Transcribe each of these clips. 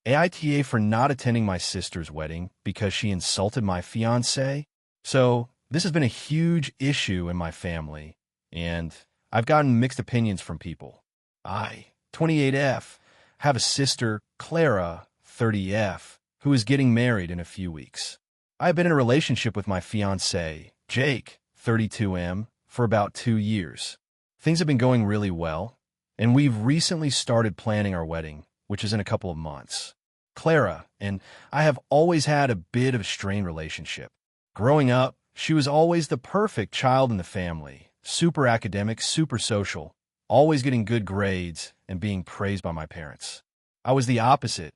AITA for not attending my sister's wedding because she insulted my fiancé. So this has been a huge issue in my family, and I've gotten mixed opinions from people. I, 28F, have a sister, Clara, 30F, who is getting married in a few weeks. I've been in a relationship with my fiancé, Jake, 32M, for about 2 years. Things have been going really well, and we've recently started planning our wedding, which is in a couple of months. Clara and I have always had a bit of a strained relationship. Growing up, she was always the perfect child in the family, super academic, super social, always getting good grades and being praised by my parents. I was the opposite.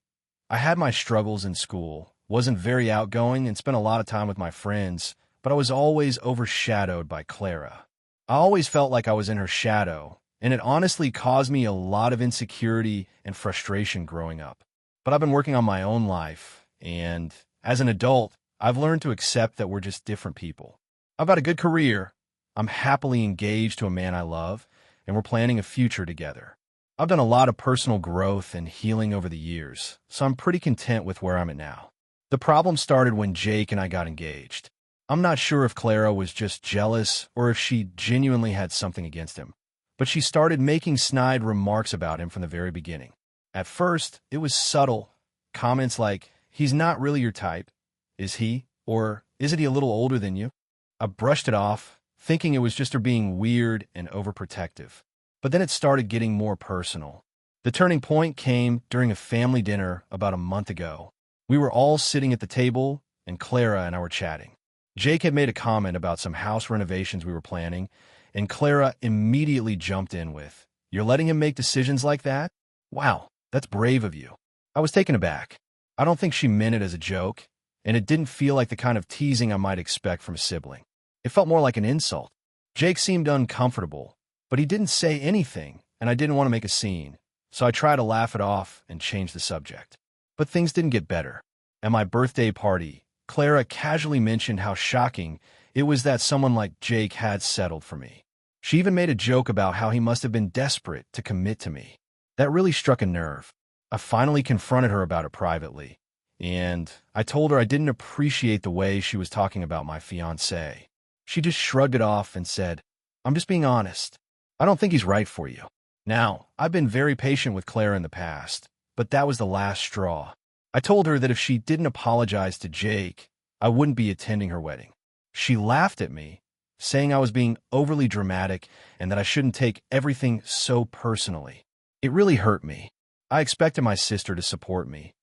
I had my struggles in school, wasn't very outgoing, and spent a lot of time with my friends, but I was always overshadowed by Clara. I always felt like I was in her shadow, and it honestly caused me a lot of insecurity and frustration growing up. But I've been working on my own life, and as an adult, I've learned to accept that we're just different people. I've got a good career, I'm happily engaged to a man I love, and we're planning a future together. I've done a lot of personal growth and healing over the years, so I'm pretty content with where I'm at now. The problem started when Jake and I got engaged. I'm not sure if Clara was just jealous or if she genuinely had something against him, but she started making snide remarks about him from the very beginning. At first, it was subtle. Comments like, "He's not really your type. Is he? Or isn't he a little older than you?" I brushed it off, thinking it was just her being weird and overprotective. But then it started getting more personal. The turning point came during a family dinner about a month ago. We were all sitting at the table, and Clara and I were chatting. Jake had made a comment about some house renovations we were planning, and Clara immediately jumped in with, "You're letting him make decisions like that? Wow, that's brave of you." I was taken aback. I don't think she meant it as a joke, and it didn't feel like the kind of teasing I might expect from a sibling. It felt more like an insult. Jake seemed uncomfortable, but he didn't say anything, and I didn't want to make a scene, so I tried to laugh it off and change the subject. But things didn't get better. At my birthday party, Clara casually mentioned how shocking it was that someone like Jake had settled for me. She even made a joke about how he must have been desperate to commit to me. That really struck a nerve. I finally confronted her about it privately, and I told her I didn't appreciate the way she was talking about my fiancé. She just shrugged it off and said, "I'm just being honest. I don't think he's right for you." Now, I've been very patient with Clara in the past, but that was the last straw. I told her that if she didn't apologize to Jake, I wouldn't be attending her wedding. She laughed at me, saying I was being overly dramatic and that I shouldn't take everything so personally. It really hurt me. I expected my sister to support me,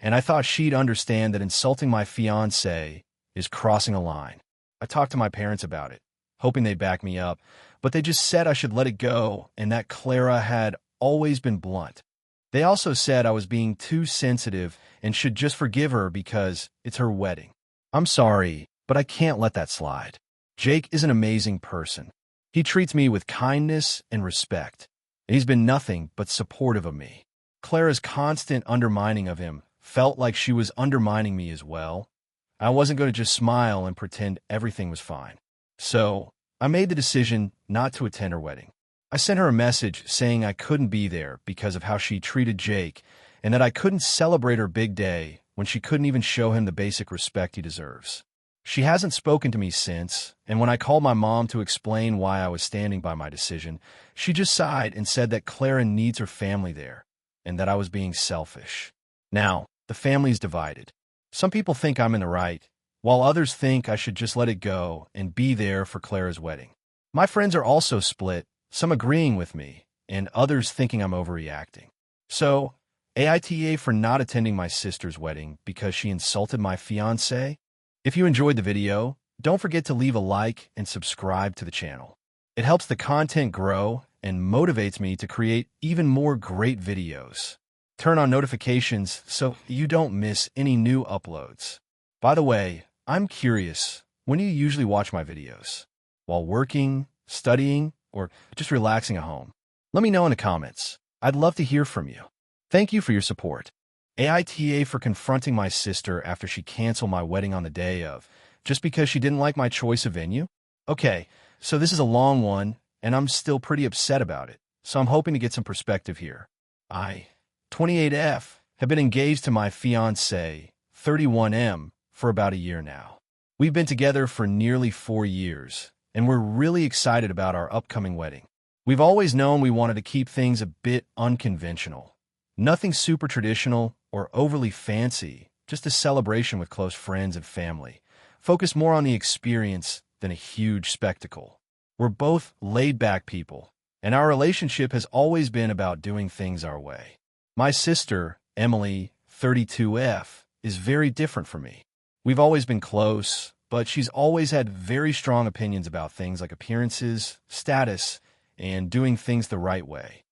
and I thought she'd understand that insulting my fiancé is crossing a line. I talked to my parents about it, hoping they'd back me up, but they just said I should let it go and that Clara had always been blunt. They also said I was being too sensitive and should just forgive her because it's her wedding. I'm sorry, but I can't let that slide. Jake is an amazing person. He treats me with kindness and respect, and he's been nothing but supportive of me. Clara's constant undermining of him felt like she was undermining me as well. I wasn't going to just smile and pretend everything was fine. So I made the decision not to attend her wedding. I sent her a message saying I couldn't be there because of how she treated Jake and that I couldn't celebrate her big day when she couldn't even show him the basic respect he deserves. She hasn't spoken to me since, and when I called my mom to explain why I was standing by my decision, she just sighed and said that Clara needs her family there and that I was being selfish. Now, the family's divided. Some people think I'm in the right, while others think I should just let it go and be there for Clara's wedding. My friends are also split, some agreeing with me, and others thinking I'm overreacting. So, AITA for not attending my sister's wedding because she insulted my fiancé? If you enjoyed the video, don't forget to leave a like and subscribe to the channel. It helps the content grow and motivates me to create even more great videos. Turn on notifications so you don't miss any new uploads. By the way, I'm curious, when do you usually watch my videos? While working, studying, or just relaxing at home? Let me know in the comments. I'd love to hear from you. Thank you for your support. AITA for confronting my sister after she canceled my wedding on the day of, just because she didn't like my choice of venue? Okay, so this is a long one, and I'm still pretty upset about it, so I'm hoping to get some perspective here. I, 28F, have been engaged to my fiancée, 31M, for about a year now. We've been together for nearly 4 years, and we're really excited about our upcoming wedding. We've always known we wanted to keep things a bit unconventional. Nothing super traditional or overly fancy, just a celebration with close friends and family. Focus more on the experience than a huge spectacle. We're both laid-back people, and our relationship has always been about doing things our way. My sister, Emily, 32F, is very different from me. We've always been close, but she's always had very strong opinions about things like appearances, status, and doing things the right way.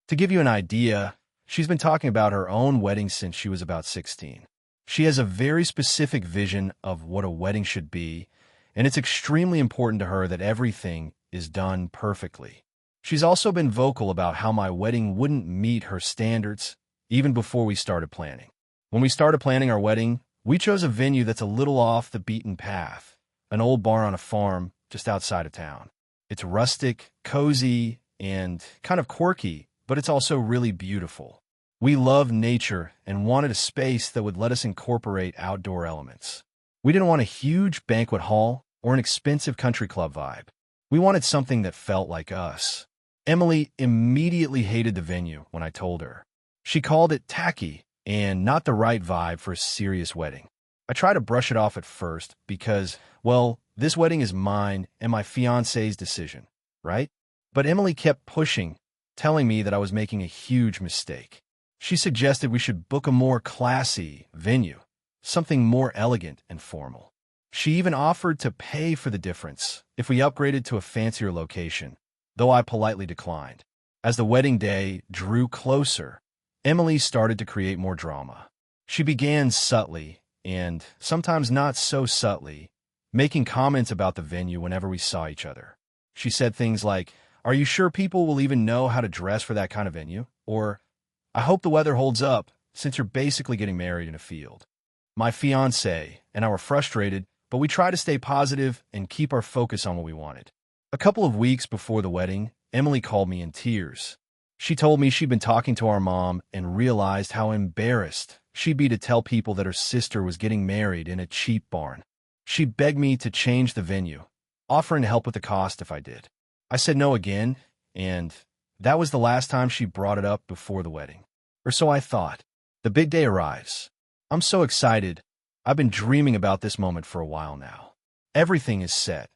To give you an idea, she's been talking about her own wedding since she was about 16. She has a very specific vision of what a wedding should be, and it's extremely important to her that everything is done perfectly. She's also been vocal about how my wedding wouldn't meet her standards, even before we started planning. When we started planning our wedding, we chose a venue that's a little off the beaten path, an old bar on a farm just outside of town. It's rustic, cozy, and kind of quirky, but it's also really beautiful. We love nature and wanted a space that would let us incorporate outdoor elements. We didn't want a huge banquet hall or an expensive country club vibe. We wanted something that felt like us. Emily immediately hated the venue when I told her. She called it tacky and not the right vibe for a serious wedding. I tried to brush it off at first because, well, this wedding is mine and my fiancé's decision, right? But Emily kept pushing, telling me that I was making a huge mistake. She suggested we should book a more classy venue, something more elegant and formal. She even offered to pay for the difference if we upgraded to a fancier location, though I politely declined. As the wedding day drew closer, Emily started to create more drama. She began subtly, and sometimes not so subtly, making comments about the venue whenever we saw each other. She said things like, "Are you sure people will even know how to dress for that kind of venue?" Or, "I hope the weather holds up, since you're basically getting married in a field." My fiancé and I were frustrated, but we tried to stay positive and keep our focus on what we wanted. A couple of weeks before the wedding, Emily called me in tears. She told me she'd been talking to our mom and realized how embarrassed she'd be to tell people that her sister was getting married in a cheap barn. She begged me to change the venue, offering to help with the cost if I did. I said no again, and that was the last time she brought it up before the wedding. Or so I thought. The big day arrives. I'm so excited. I've been dreaming about this moment for a while now. Everything is set.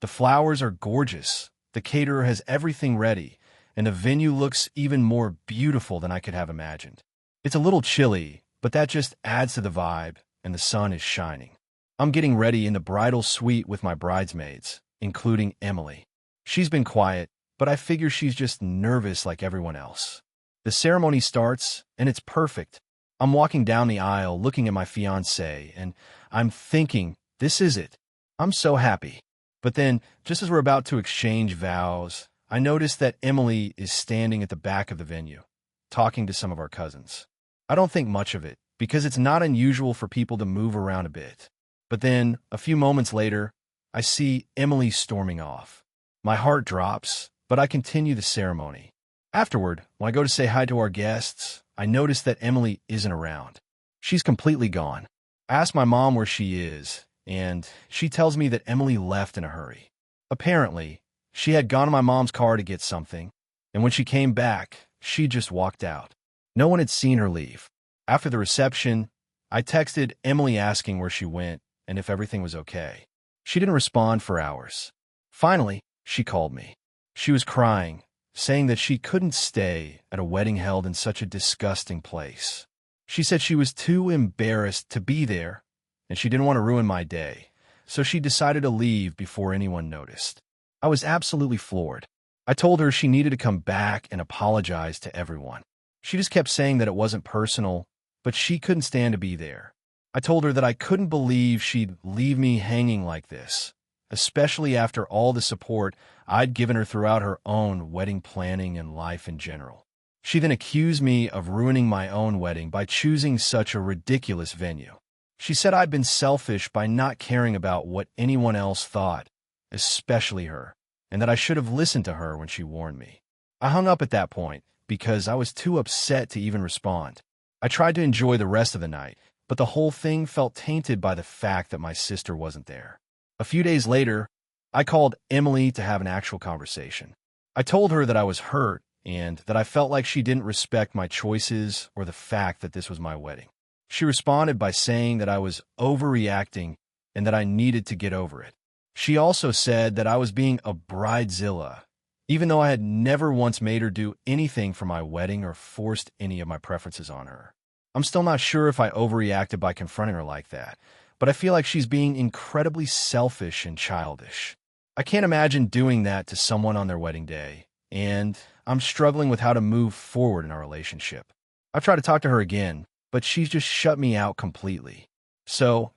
The flowers are gorgeous. The caterer has everything ready, and the venue looks even more beautiful than I could have imagined. It's a little chilly, but that just adds to the vibe, and the sun is shining. I'm getting ready in the bridal suite with my bridesmaids, including Emily. She's been quiet, but I figure she's just nervous like everyone else. The ceremony starts, and it's perfect. I'm walking down the aisle looking at my fiancé, and I'm thinking, this is it. I'm so happy. But then, just as we're about to exchange vows, I notice that Emily is standing at the back of the venue, talking to some of our cousins. I don't think much of it, because it's not unusual for people to move around a bit. But then, a few moments later, I see Emily storming off. My heart drops, but I continue the ceremony. Afterward, when I go to say hi to our guests, I notice that Emily isn't around. She's completely gone. I ask my mom where she is, and she tells me that Emily left in a hurry. Apparently, she had gone to my mom's car to get something, and when she came back, she just walked out. No one had seen her leave. After the reception, I texted Emily asking where she went and if everything was okay. She didn't respond for hours. Finally, she called me. She was crying, saying that she couldn't stay at a wedding held in such a disgusting place. She said she was too embarrassed to be there, and she didn't want to ruin my day, so she decided to leave before anyone noticed. I was absolutely floored. I told her she needed to come back and apologize to everyone. She just kept saying that it wasn't personal, but she couldn't stand to be there. I told her that I couldn't believe she'd leave me hanging like this, especially after all the support I'd given her throughout her own wedding planning and life in general. She then accused me of ruining my own wedding by choosing such a ridiculous venue. She said I'd been selfish by not caring about what anyone else thought, especially her, and that I should have listened to her when she warned me. I hung up at that point because I was too upset to even respond. I tried to enjoy the rest of the night, but the whole thing felt tainted by the fact that my sister wasn't there. A few days later, I called Emily to have an actual conversation. I told her that I was hurt and that I felt like she didn't respect my choices or the fact that this was my wedding. She responded by saying that I was overreacting and that I needed to get over it. She also said that I was being a bridezilla, even though I had never once made her do anything for my wedding or forced any of my preferences on her. I'm still not sure if I overreacted by confronting her like that, but I feel like she's being incredibly selfish and childish. I can't imagine doing that to someone on their wedding day, and I'm struggling with how to move forward in our relationship. I've tried to talk to her again, but she's just shut me out completely. So,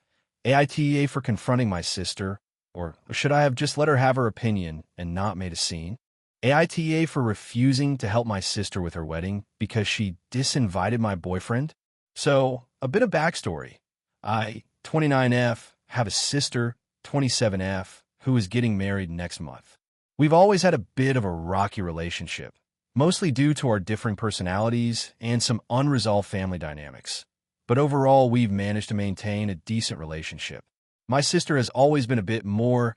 AITA for confronting my sister, or should I have just let her have her opinion and not made a scene? AITA for refusing to help my sister with her wedding because she disinvited my boyfriend? So, a bit of backstory. I, 29F, have a sister, 27F, who is getting married next month. We've always had a bit of a rocky relationship, mostly due to our differing personalities and some unresolved family dynamics. But overall, we've managed to maintain a decent relationship. My sister has always been a bit more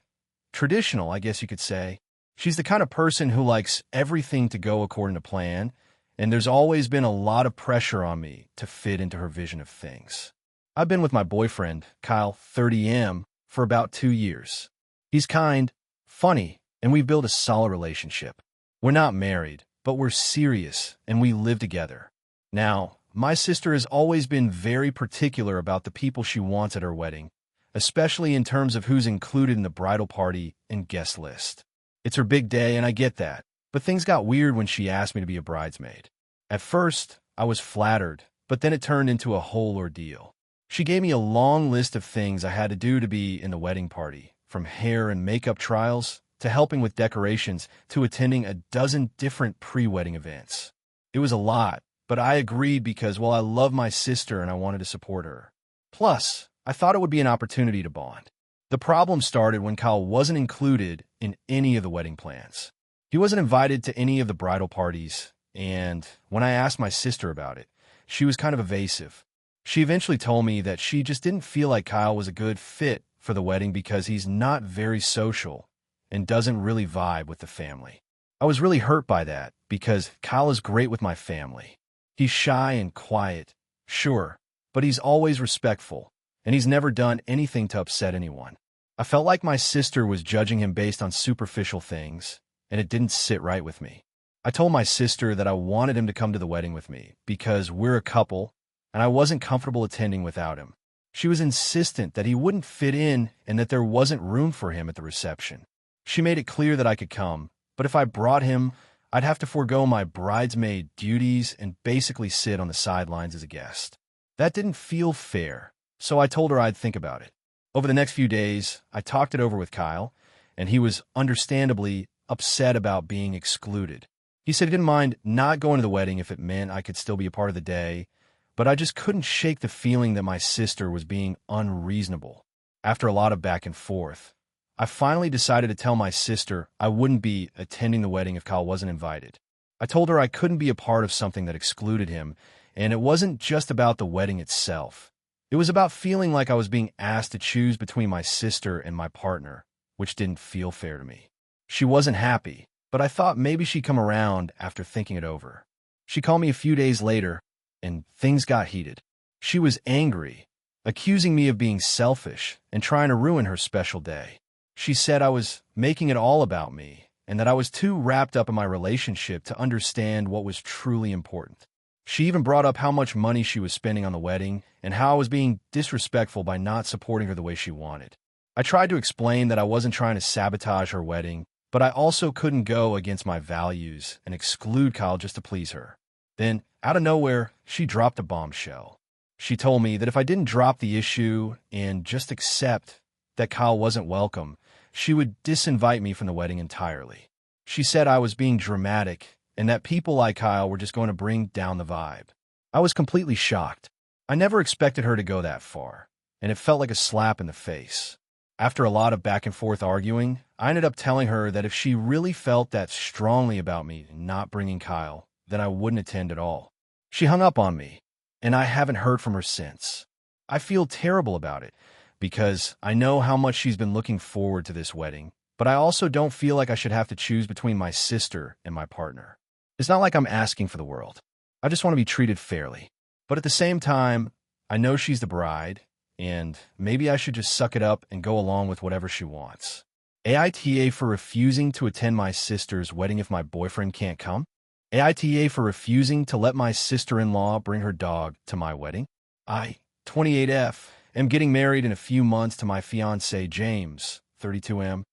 traditional, I guess you could say. She's the kind of person who likes everything to go according to plan, and there's always been a lot of pressure on me to fit into her vision of things. I've been with my boyfriend, Kyle, 30M, for about 2 years. He's kind, funny, and we've built a solid relationship. We're not married, but we're serious, and we live together. Now, my sister has always been very particular about the people she wants at her wedding, especially in terms of who's included in the bridal party and guest list. It's her big day, and I get that, but things got weird when she asked me to be a bridesmaid. At first, I was flattered, but then it turned into a whole ordeal. She gave me a long list of things I had to do to be in the wedding party, from hair and makeup trials to helping with decorations to attending a dozen different pre-wedding events. It was a lot, but I agreed because, well, I love my sister and I wanted to support her. Plus, I thought it would be an opportunity to bond. The problem started when Kyle wasn't included in any of the wedding plans. He wasn't invited to any of the bridal parties, and when I asked my sister about it, she was kind of evasive. She eventually told me that she just didn't feel like Kyle was a good fit for the wedding because he's not very social and doesn't really vibe with the family. I was really hurt by that because Kyle is great with my family. He's shy and quiet, sure, but he's always respectful, and he's never done anything to upset anyone. I felt like my sister was judging him based on superficial things, and it didn't sit right with me. I told my sister that I wanted him to come to the wedding with me because we're a couple, and I wasn't comfortable attending without him. She was insistent that he wouldn't fit in and that there wasn't room for him at the reception. She made it clear that I could come, but if I brought him, I'd have to forego my bridesmaid duties and basically sit on the sidelines as a guest. That didn't feel fair, so I told her I'd think about it. Over the next few days, I talked it over with Kyle, and he was understandably upset about being excluded. He said he didn't mind not going to the wedding if it meant I could still be a part of the day, but I just couldn't shake the feeling that my sister was being unreasonable. After a lot of back and forth, I finally decided to tell my sister I wouldn't be attending the wedding if Kyle wasn't invited. I told her I couldn't be a part of something that excluded him, and it wasn't just about the wedding itself. It was about feeling like I was being asked to choose between my sister and my partner, which didn't feel fair to me. She wasn't happy, but I thought maybe she'd come around after thinking it over. She called me a few days later, and things got heated. She was angry, accusing me of being selfish and trying to ruin her special day. She said I was making it all about me, and that I was too wrapped up in my relationship to understand what was truly important. She even brought up how much money she was spending on the wedding and how I was being disrespectful by not supporting her the way she wanted. I tried to explain that I wasn't trying to sabotage her wedding, but I also couldn't go against my values and exclude Kyle just to please her. Then, out of nowhere, she dropped a bombshell. She told me that if I didn't drop the issue and just accept that Kyle wasn't welcome, she would disinvite me from the wedding entirely. She said I was being dramatic and that people like Kyle were just going to bring down the vibe. I was completely shocked. I never expected her to go that far, and it felt like a slap in the face. After a lot of back and forth arguing, I ended up telling her that if she really felt that strongly about me not bringing Kyle, then I wouldn't attend at all. She hung up on me, and I haven't heard from her since. I feel terrible about it because I know how much she's been looking forward to this wedding, but I also don't feel like I should have to choose between my sister and my partner. It's not like I'm asking for the world. I just want to be treated fairly. But at the same time, I know she's the bride, and maybe I should just suck it up and go along with whatever she wants. AITA for refusing to attend my sister's wedding if my boyfriend can't come? AITA for refusing to let my sister-in-law bring her dog to my wedding? I, 28F, am getting married in a few months to my fiancé, James, 32M.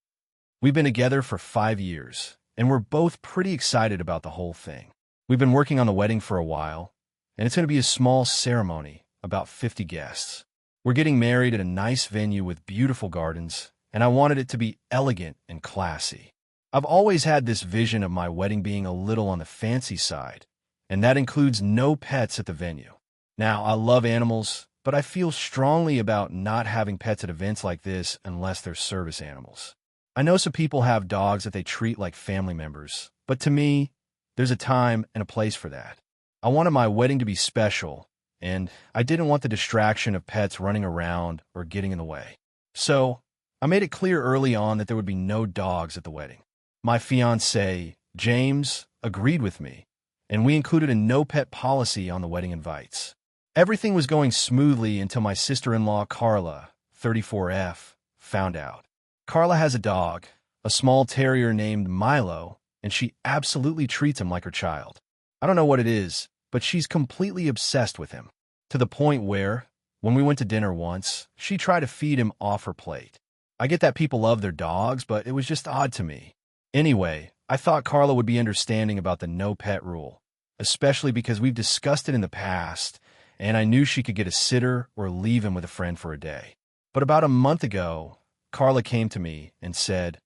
We've been together for 5 years, and we're both pretty excited about the whole thing. We've been working on the wedding for a while, and it's going to be a small ceremony, about 50 guests. We're getting married at a nice venue with beautiful gardens, and I wanted it to be elegant and classy. I've always had this vision of my wedding being a little on the fancy side, and that includes no pets at the venue. Now, I love animals, but I feel strongly about not having pets at events like this unless they're service animals. I know some people have dogs that they treat like family members, but to me, there's a time and a place for that. I wanted my wedding to be special, and I didn't want the distraction of pets running around or getting in the way. So, I made it clear early on that there would be no dogs at the wedding. My fiancé, James, agreed with me, and we included a no-pet policy on the wedding invites. Everything was going smoothly until my sister-in-law, Carla, 34F, found out. Carla has a dog, a small terrier named Milo, and she absolutely treats him like her child. I don't know what it is, but she's completely obsessed with him, to the point where, when we went to dinner once, she tried to feed him off her plate. I get that people love their dogs, but it was just odd to me. Anyway, I thought Carla would be understanding about the no-pet rule, especially because we've discussed it in the past, and I knew she could get a sitter or leave him with a friend for a day. But about a month ago, Carla came to me and said,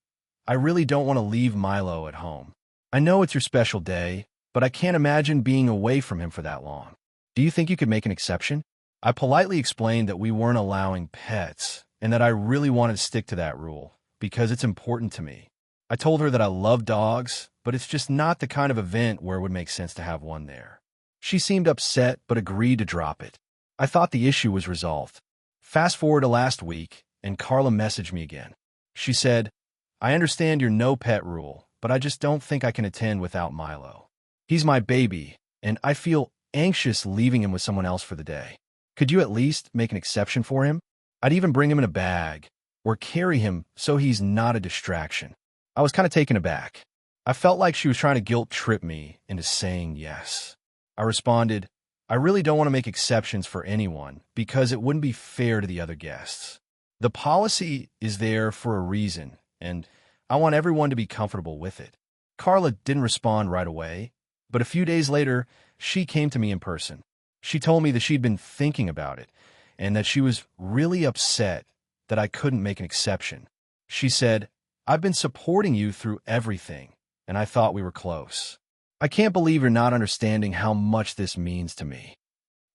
"I really don't want to leave Milo at home. I know it's your special day, but I can't imagine being away from him for that long. Do you think you could make an exception?" I politely explained that we weren't allowing pets, and that I really wanted to stick to that rule, because it's important to me. I told her that I love dogs, but it's just not the kind of event where it would make sense to have one there. She seemed upset, but agreed to drop it. I thought the issue was resolved. Fast forward to last week, and Carla messaged me again. She said, "I understand your no-pet rule, but I just don't think I can attend without Milo. He's my baby, and I feel anxious leaving him with someone else for the day. Could you at least make an exception for him? I'd even bring him in a bag, or carry him so he's not a distraction." I was kind of taken aback. I felt like she was trying to guilt-trip me into saying yes. I responded, "I really don't want to make exceptions for anyone because it wouldn't be fair to the other guests. The policy is there for a reason, and I want everyone to be comfortable with it." Carla didn't respond right away, but a few days later, she came to me in person. She told me that she'd been thinking about it, and that she was really upset that I couldn't make an exception. She said, "I've been supporting you through everything, and I thought we were close. I can't believe you're not understanding how much this means to me."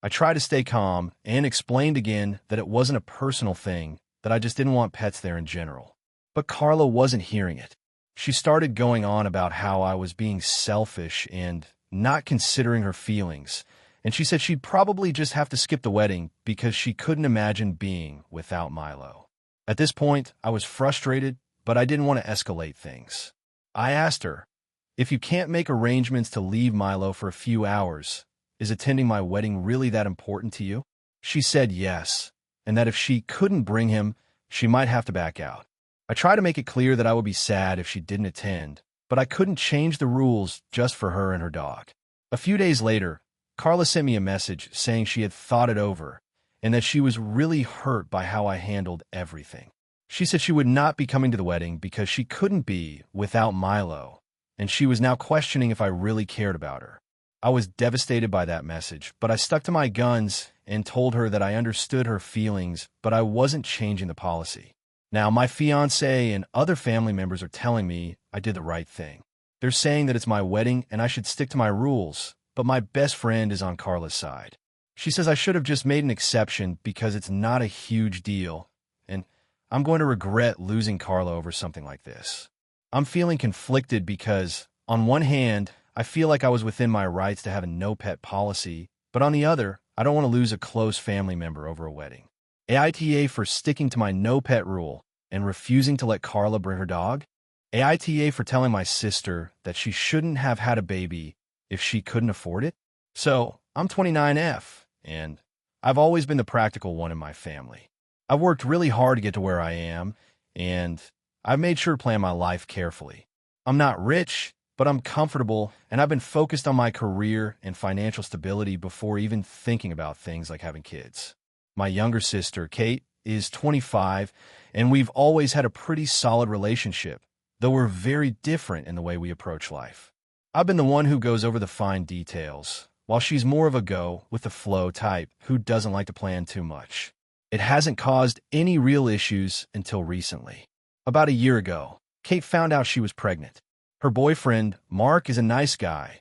I tried to stay calm and explained again that it wasn't a personal thing, that I just didn't want pets there in general. But Carla wasn't hearing it. She started going on about how I was being selfish and not considering her feelings, and she said she'd probably just have to skip the wedding because she couldn't imagine being without Milo. At this point, I was frustrated, but I didn't want to escalate things. I asked her, "If you can't make arrangements to leave Milo for a few hours, is attending my wedding really that important to you?" She said yes, and that if she couldn't bring him, she might have to back out. I tried to make it clear that I would be sad if she didn't attend, but I couldn't change the rules just for her and her dog. A few days later, Carla sent me a message saying she had thought it over and that she was really hurt by how I handled everything. She said she would not be coming to the wedding because she couldn't be without Milo, and she was now questioning if I really cared about her. I was devastated by that message, but I stuck to my guns and told her that I understood her feelings, but I wasn't changing the policy. Now, my fiancé and other family members are telling me I did the right thing. They're saying that it's my wedding and I should stick to my rules, but my best friend is on Carla's side. She says I should have just made an exception because it's not a huge deal, and I'm going to regret losing Carla over something like this. I'm feeling conflicted because, on one hand, I feel like I was within my rights to have a no-pet policy, but on the other, I don't want to lose a close family member over a wedding. AITA for sticking to my no pet rule and refusing to let Carla bring her dog. AITA for telling my sister that she shouldn't have had a baby if she couldn't afford it. So, I'm 29F, and I've always been the practical one in my family. I've worked really hard to get to where I am, and I've made sure to plan my life carefully. I'm not rich, but I'm comfortable, and I've been focused on my career and financial stability before even thinking about things like having kids. My younger sister, Kate, is 25, and we've always had a pretty solid relationship, though we're very different in the way we approach life. I've been the one who goes over the fine details, while she's more of a go-with-the-flow type who doesn't like to plan too much. It hasn't caused any real issues until recently. About a year ago, Kate found out she was pregnant. Her boyfriend, Mark, is a nice guy,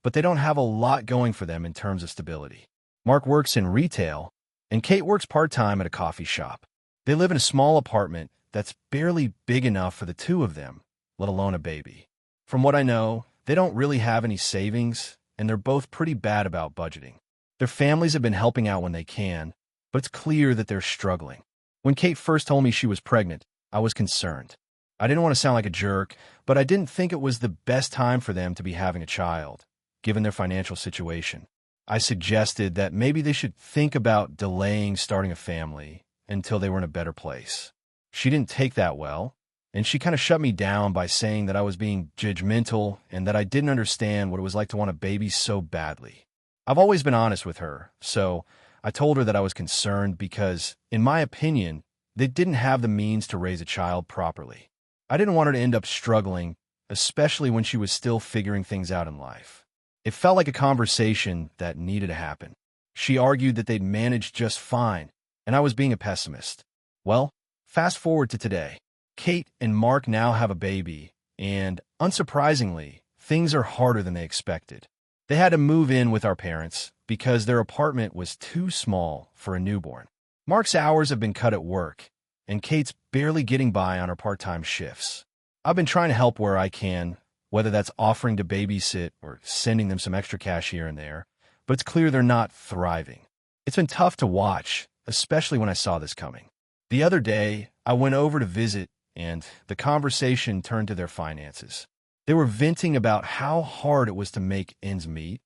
but they don't have a lot going for them in terms of stability. Mark works in retail, and Kate works part-time at a coffee shop. They live in a small apartment that's barely big enough for the two of them, let alone a baby. From what I know, they don't really have any savings, and they're both pretty bad about budgeting. Their families have been helping out when they can, but it's clear that they're struggling. When Kate first told me she was pregnant, I was concerned. I didn't want to sound like a jerk, but I didn't think it was the best time for them to be having a child, given their financial situation. I suggested that maybe they should think about delaying starting a family until they were in a better place. She didn't take that well, and she kind of shut me down by saying that I was being judgmental and that I didn't understand what it was like to want a baby so badly. I've always been honest with her, so I told her that I was concerned because, in my opinion, they didn't have the means to raise a child properly. I didn't want her to end up struggling, especially when she was still figuring things out in life. It felt like a conversation that needed to happen. She argued that they'd managed just fine, and I was being a pessimist. Well, fast forward to today. Kate and Mark now have a baby, and, unsurprisingly, things are harder than they expected. They had to move in with our parents because their apartment was too small for a newborn. Mark's hours have been cut at work, and Kate's barely getting by on her part-time shifts. I've been trying to help where I can, whether that's offering to babysit or sending them some extra cash here and there, but it's clear they're not thriving. It's been tough to watch, especially when I saw this coming. The other day, I went over to visit, and the conversation turned to their finances. They were venting about how hard it was to make ends meet,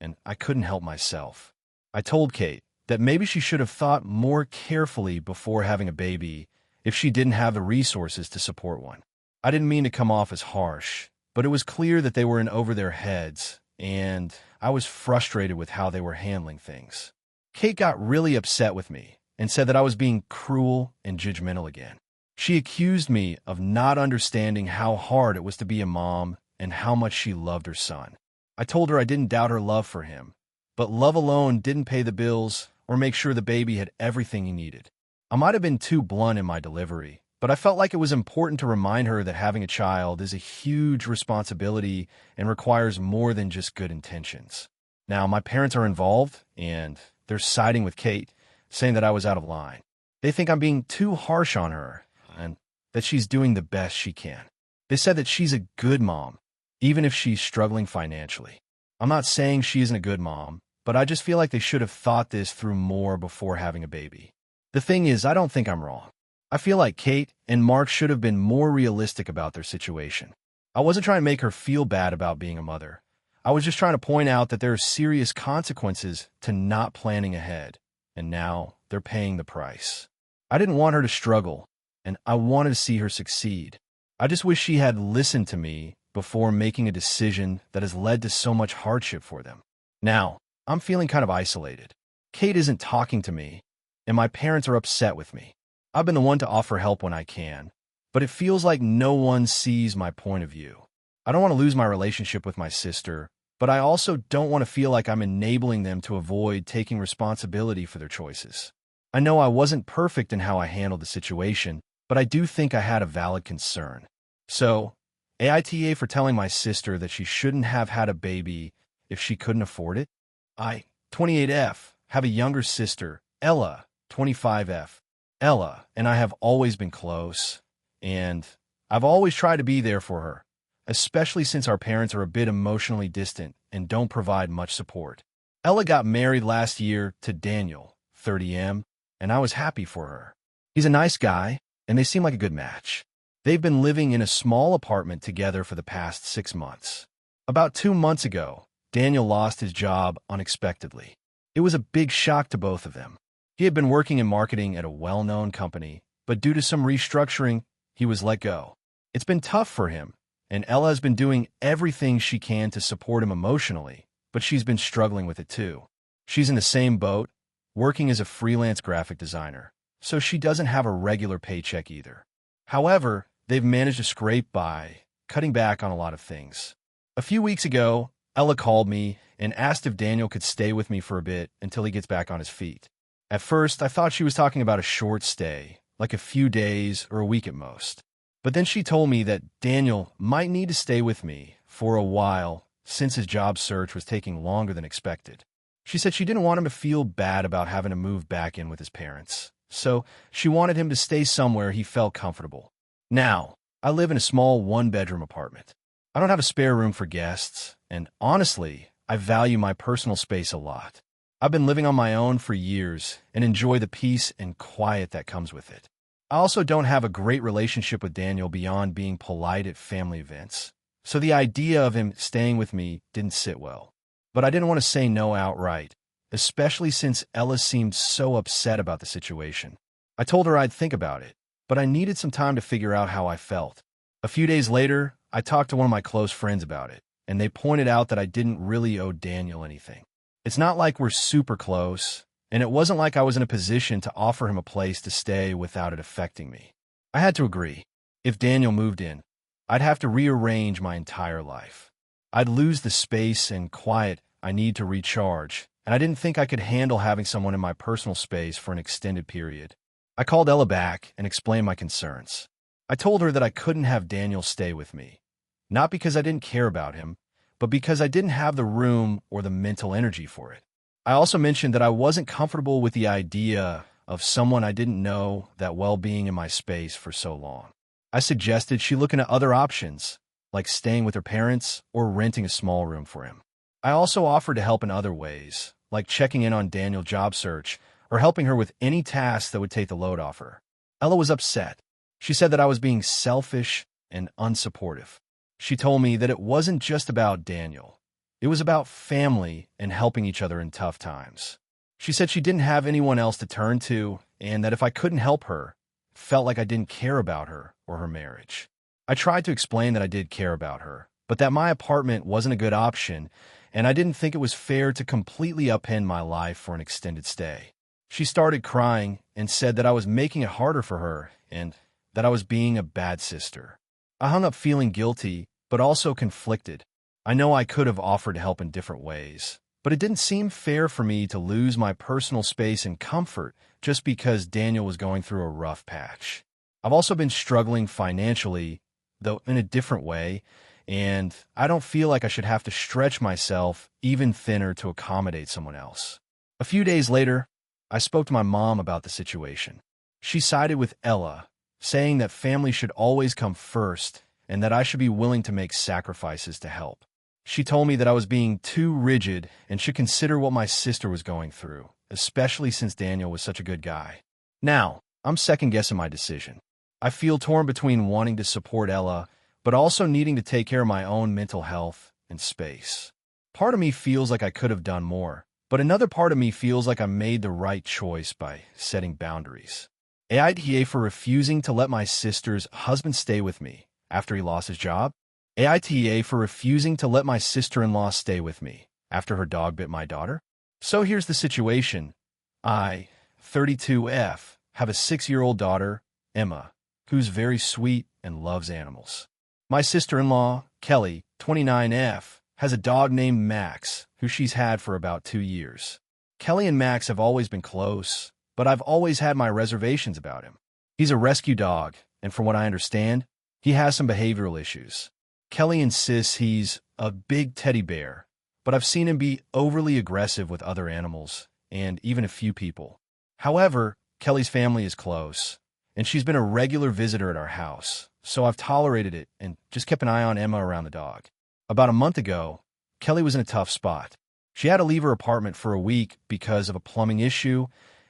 and I couldn't help myself. I told Kate that maybe she should have thought more carefully before having a baby if she didn't have the resources to support one. I didn't mean to come off as harsh, but it was clear that they were in over their heads, and I was frustrated with how they were handling things. Kate got really upset with me and said that I was being cruel and judgmental again. She accused me of not understanding how hard it was to be a mom and how much she loved her son. I told her I didn't doubt her love for him, but love alone didn't pay the bills or make sure the baby had everything he needed. I might have been too blunt in my delivery, but I felt like it was important to remind her that having a child is a huge responsibility and requires more than just good intentions. Now, my parents are involved, and they're siding with Kate, saying that I was out of line. They think I'm being too harsh on her, and that she's doing the best she can. They said that she's a good mom, even if she's struggling financially. I'm not saying she isn't a good mom, but I just feel like they should have thought this through more before having a baby. The thing is, I don't think I'm wrong. I feel like Kate and Mark should have been more realistic about their situation. I wasn't trying to make her feel bad about being a mother. I was just trying to point out that there are serious consequences to not planning ahead, and now they're paying the price. I didn't want her to struggle, and I wanted to see her succeed. I just wish she had listened to me before making a decision that has led to so much hardship for them. Now, I'm feeling kind of isolated. Kate isn't talking to me, and my parents are upset with me. I've been the one to offer help when I can, but it feels like no one sees my point of view. I don't want to lose my relationship with my sister, but I also don't want to feel like I'm enabling them to avoid taking responsibility for their choices. I know I wasn't perfect in how I handled the situation, but I do think I had a valid concern. So, AITA for telling my sister that she shouldn't have had a baby if she couldn't afford it. I, 28F, have a younger sister, Ella, 25F. Ella and I have always been close, and I've always tried to be there for her, especially since our parents are a bit emotionally distant and don't provide much support. Ella got married last year to Daniel, 30M, and I was happy for her. He's a nice guy, and they seem like a good match. They've been living in a small apartment together for the past 6 months. About 2 months ago, Daniel lost his job unexpectedly. It was a big shock to both of them. He had been working in marketing at a well-known company, but due to some restructuring, he was let go. It's been tough for him, and Ella has been doing everything she can to support him emotionally, but she's been struggling with it too. She's in the same boat, working as a freelance graphic designer, so she doesn't have a regular paycheck either. However, they've managed to scrape by, cutting back on a lot of things. A few weeks ago, Ella called me and asked if Daniel could stay with me for a bit until he gets back on his feet. At first, I thought she was talking about a short stay, like a few days or a week at most. But then she told me that Daniel might need to stay with me for a while since his job search was taking longer than expected. She said she didn't want him to feel bad about having to move back in with his parents, so she wanted him to stay somewhere he felt comfortable. Now, I live in a small one-bedroom apartment. I don't have a spare room for guests, and honestly, I value my personal space a lot. I've been living on my own for years and enjoy the peace and quiet that comes with it. I also don't have a great relationship with Daniel beyond being polite at family events, so the idea of him staying with me didn't sit well. But I didn't want to say no outright, especially since Ella seemed so upset about the situation. I told her I'd think about it, but I needed some time to figure out how I felt. A few days later, I talked to one of my close friends about it, and they pointed out that I didn't really owe Daniel anything. It's not like we're super close, and it wasn't like I was in a position to offer him a place to stay without it affecting me. I had to agree. If Daniel moved in, I'd have to rearrange my entire life. I'd lose the space and quiet I need to recharge, and I didn't think I could handle having someone in my personal space for an extended period. I called Ella back and explained my concerns. I told her that I couldn't have Daniel stay with me, not because I didn't care about him, but because I didn't have the room or the mental energy for it. I also mentioned that I wasn't comfortable with the idea of someone I didn't know that well being in my space for so long. I suggested she look into other options, like staying with her parents or renting a small room for him. I also offered to help in other ways, like checking in on Daniel's job search or helping her with any tasks that would take the load off her. Ella was upset. She said that I was being selfish and unsupportive. She told me that it wasn't just about Daniel. It was about family and helping each other in tough times. She said she didn't have anyone else to turn to and that if I couldn't help her, felt like I didn't care about her or her marriage. I tried to explain that I did care about her, but that my apartment wasn't a good option, and I didn't think it was fair to completely upend my life for an extended stay. She started crying and said that I was making it harder for her and that I was being a bad sister. I hung up feeling guilty, but also conflicted. I know I could have offered help in different ways, but it didn't seem fair for me to lose my personal space and comfort just because Daniel was going through a rough patch. I've also been struggling financially, though in a different way, and I don't feel like I should have to stretch myself even thinner to accommodate someone else. A few days later, I spoke to my mom about the situation. She sided with Ella, saying that family should always come first and that I should be willing to make sacrifices to help. She told me that I was being too rigid and should consider what my sister was going through, especially since Daniel was such a good guy. Now, I'm second-guessing my decision. I feel torn between wanting to support Ella, but also needing to take care of my own mental health and space. Part of me feels like I could have done more, but another part of me feels like I made the right choice by setting boundaries. AITA for refusing to let my sister's husband stay with me after he lost his job. AITA for refusing to let my sister-in-law stay with me after her dog bit my daughter. So here's the situation. I, 32F, have a 6-year-old daughter, Emma, who's very sweet and loves animals. My sister-in-law, Kelly, 29F, has a dog named Max, who she's had for about 2 years. Kelly and Max have always been close, but I've always had my reservations about him. He's a rescue dog, and from what I understand, he has some behavioral issues. Kelly insists he's a big teddy bear, but I've seen him be overly aggressive with other animals, and even a few people. However, Kelly's family is close, and she's been a regular visitor at our house, so I've tolerated it and just kept an eye on Emma around the dog. About a month ago, Kelly was in a tough spot. She had to leave her apartment for a week because of a plumbing issue,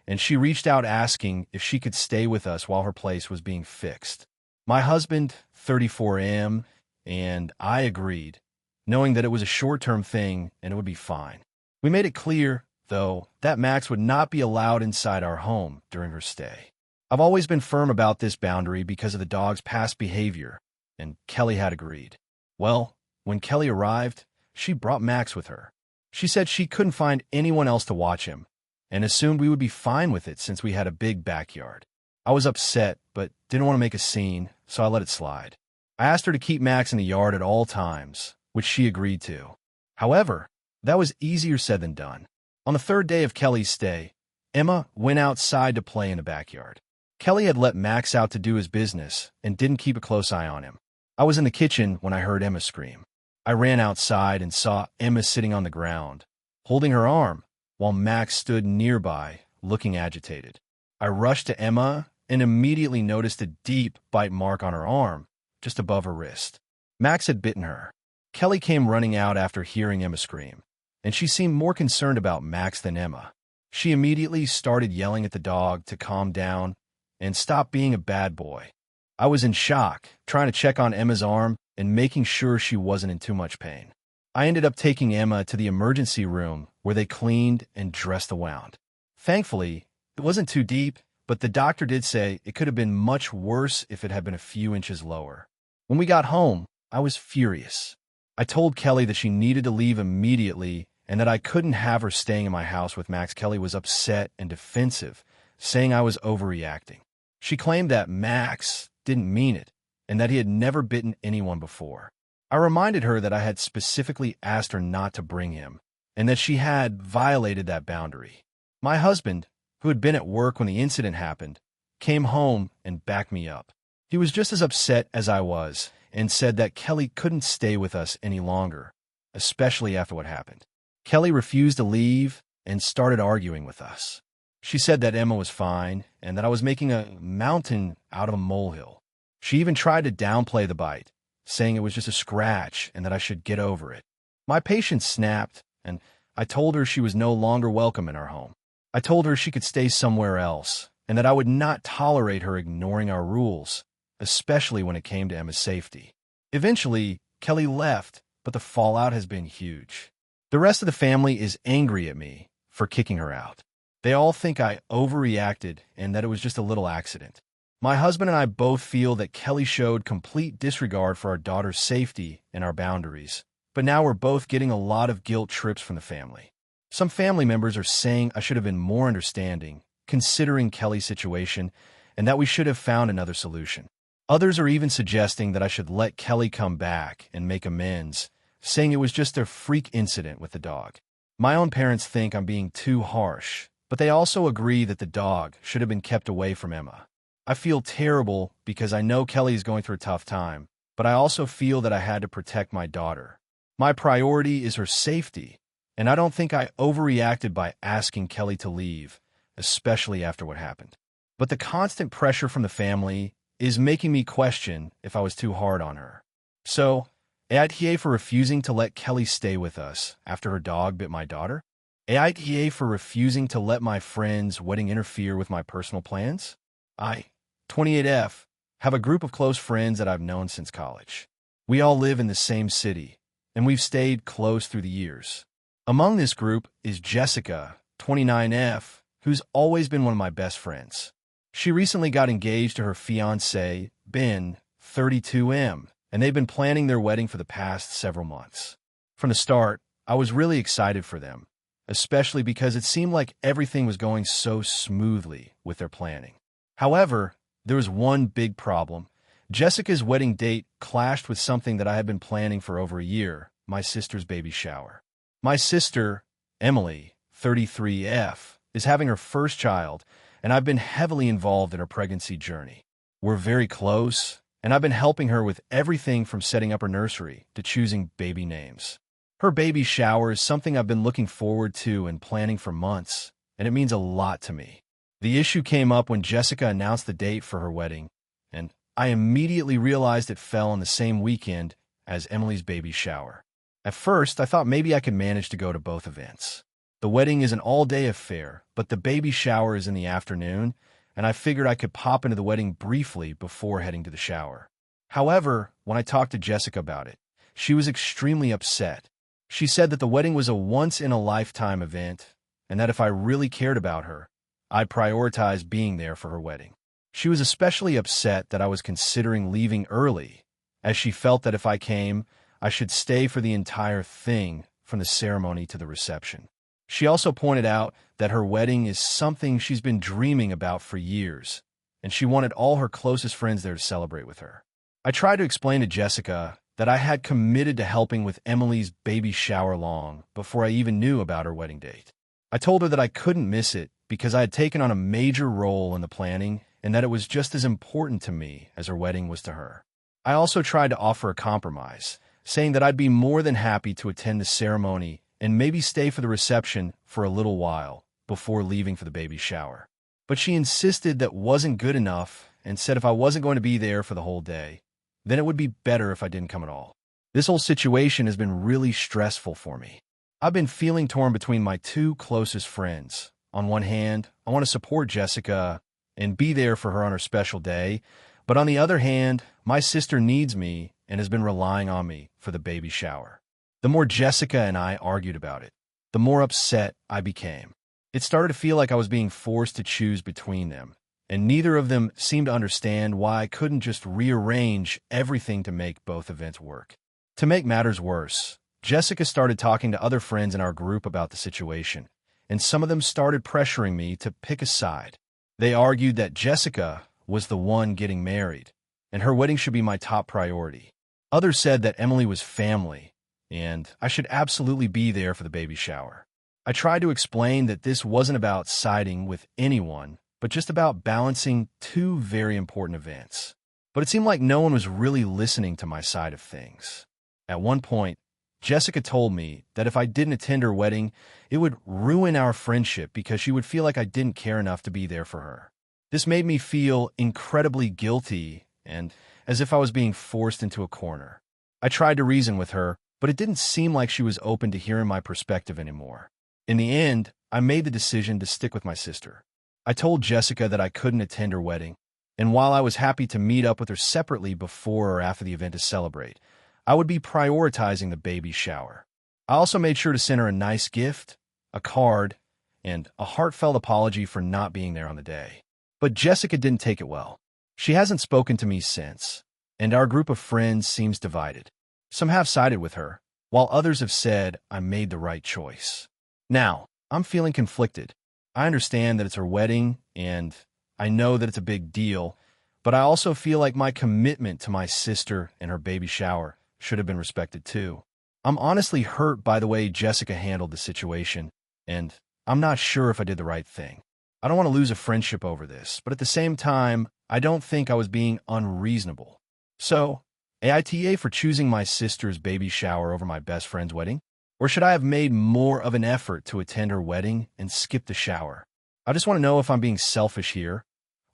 and she reached out asking if she could stay with us while her place was being fixed. My husband, 34M, and I agreed, knowing that it was a short-term thing and it would be fine. We made it clear, though, that Max would not be allowed inside our home during her stay. I've always been firm about this boundary because of the dog's past behavior, and Kelly had agreed. Well, when Kelly arrived, she brought Max with her. She said she couldn't find anyone else to watch him, and assumed we would be fine with it since we had a big backyard. I was upset, but didn't want to make a scene, so I let it slide. I asked her to keep Max in the yard at all times, which she agreed to. However, that was easier said than done. On the third day of Kelly's stay, Emma went outside to play in the backyard. Kelly had let Max out to do his business and didn't keep a close eye on him. I was in the kitchen when I heard Emma scream. I ran outside and saw Emma sitting on the ground, holding her arm, while Max stood nearby, looking agitated. I rushed to Emma and immediately noticed a deep bite mark on her arm, just above her wrist. Max had bitten her. Kelly came running out after hearing Emma scream, and she seemed more concerned about Max than Emma. She immediately started yelling at the dog to calm down and stop being a bad boy. I was in shock, trying to check on Emma's arm and making sure she wasn't in too much pain. I ended up taking Emma to the emergency room where they cleaned and dressed the wound. Thankfully, it wasn't too deep, but the doctor did say it could have been much worse if it had been a few inches lower. When we got home, I was furious. I told Kelly that she needed to leave immediately and that I couldn't have her staying in my house with Max. Kelly was upset and defensive, saying I was overreacting. She claimed that Max didn't mean it and that he had never bitten anyone before. I reminded her that I had specifically asked her not to bring him and that she had violated that boundary. My husband, who had been at work when the incident happened, came home and backed me up. He was just as upset as I was and said that Kelly couldn't stay with us any longer, especially after what happened. Kelly refused to leave and started arguing with us. She said that Emma was fine and that I was making a mountain out of a molehill. She even tried to downplay the bite, saying it was just a scratch and that I should get over it. My patience snapped, and I told her she was no longer welcome in our home. I told her she could stay somewhere else and that I would not tolerate her ignoring our rules, especially when it came to Emma's safety. Eventually, Kelly left, but the fallout has been huge. The rest of the family is angry at me for kicking her out. They all think I overreacted and that it was just a little accident. My husband and I both feel that Kelly showed complete disregard for our daughter's safety and our boundaries, but now we're both getting a lot of guilt trips from the family. Some family members are saying I should have been more understanding, considering Kelly's situation, and that we should have found another solution. Others are even suggesting that I should let Kelly come back and make amends, saying it was just a freak incident with the dog. My own parents think I'm being too harsh, but they also agree that the dog should have been kept away from Emma. I feel terrible because I know Kelly is going through a tough time, but I also feel that I had to protect my daughter. My priority is her safety, and I don't think I overreacted by asking Kelly to leave, especially after what happened. But the constant pressure from the family is making me question if I was too hard on her. So, AITA for refusing to let Kelly stay with us after her dog bit my daughter? AITA for refusing to let my friend's wedding interfere with my personal plans? I, 28F, have a group of close friends that I've known since college. We all live in the same city, and we've stayed close through the years. Among this group is Jessica, 29F, who's always been one of my best friends. She recently got engaged to her fiancé, Ben, 32M, and they've been planning their wedding for the past several months. From the start, I was really excited for them, especially because it seemed like everything was going so smoothly with their planning. However, there was one big problem. Jessica's wedding date clashed with something that I had been planning for over a year, my sister's baby shower. My sister, Emily, 33F, is having her first child, and I've been heavily involved in her pregnancy journey. We're very close, and I've been helping her with everything from setting up her nursery to choosing baby names. Her baby shower is something I've been looking forward to and planning for months, and it means a lot to me. The issue came up when Jessica announced the date for her wedding, and I immediately realized it fell on the same weekend as Emily's baby shower. At first, I thought maybe I could manage to go to both events. The wedding is an all-day affair, but the baby shower is in the afternoon, and I figured I could pop into the wedding briefly before heading to the shower. However, when I talked to Jessica about it, she was extremely upset. She said that the wedding was a once-in-a-lifetime event, and that if I really cared about her, I'd prioritize being there for her wedding. She was especially upset that I was considering leaving early, as she felt that if I came, I should stay for the entire thing, from the ceremony to the reception. She also pointed out that her wedding is something she's been dreaming about for years, and she wanted all her closest friends there to celebrate with her. I tried to explain to Jessica that I had committed to helping with Emily's baby shower long before I even knew about her wedding date. I told her that I couldn't miss it because I had taken on a major role in the planning and that it was just as important to me as her wedding was to her. I also tried to offer a compromise, saying that I'd be more than happy to attend the ceremony and maybe stay for the reception for a little while before leaving for the baby shower. But she insisted that wasn't good enough and said if I wasn't going to be there for the whole day, then it would be better if I didn't come at all. This whole situation has been really stressful for me. I've been feeling torn between my two closest friends. On one hand, I want to support Jessica and be there for her on her special day, but on the other hand, my sister needs me and has been relying on me for the baby shower. The more Jessica and I argued about it, the more upset I became. It started to feel like I was being forced to choose between them, and neither of them seemed to understand why I couldn't just rearrange everything to make both events work. To make matters worse, Jessica started talking to other friends in our group about the situation, and some of them started pressuring me to pick a side. They argued that Jessica was the one getting married, and her wedding should be my top priority. Others said that Emily was family, and I should absolutely be there for the baby shower. I tried to explain that this wasn't about siding with anyone, but just about balancing two very important events. But it seemed like no one was really listening to my side of things. At one point, Jessica told me that if I didn't attend her wedding, it would ruin our friendship because she would feel like I didn't care enough to be there for her. This made me feel incredibly guilty and as if I was being forced into a corner. I tried to reason with her, but it didn't seem like she was open to hearing my perspective anymore. In the end, I made the decision to stick with my sister. I told Jessica that I couldn't attend her wedding, and while I was happy to meet up with her separately before or after the event to celebrate, I would be prioritizing the baby shower. I also made sure to send her a nice gift, a card, and a heartfelt apology for not being there on the day. But Jessica didn't take it well. She hasn't spoken to me since, and our group of friends seems divided. Some have sided with her, while others have said I made the right choice. Now, I'm feeling conflicted. I understand that it's her wedding, and I know that it's a big deal, but I also feel like my commitment to my sister and her baby shower should have been respected too. I'm honestly hurt by the way Jessica handled the situation, and I'm not sure if I did the right thing. I don't want to lose a friendship over this, but at the same time, I don't think I was being unreasonable. So, AITA for choosing my sister's baby shower over my best friend's wedding? Or should I have made more of an effort to attend her wedding and skip the shower? I just want to know if I'm being selfish here,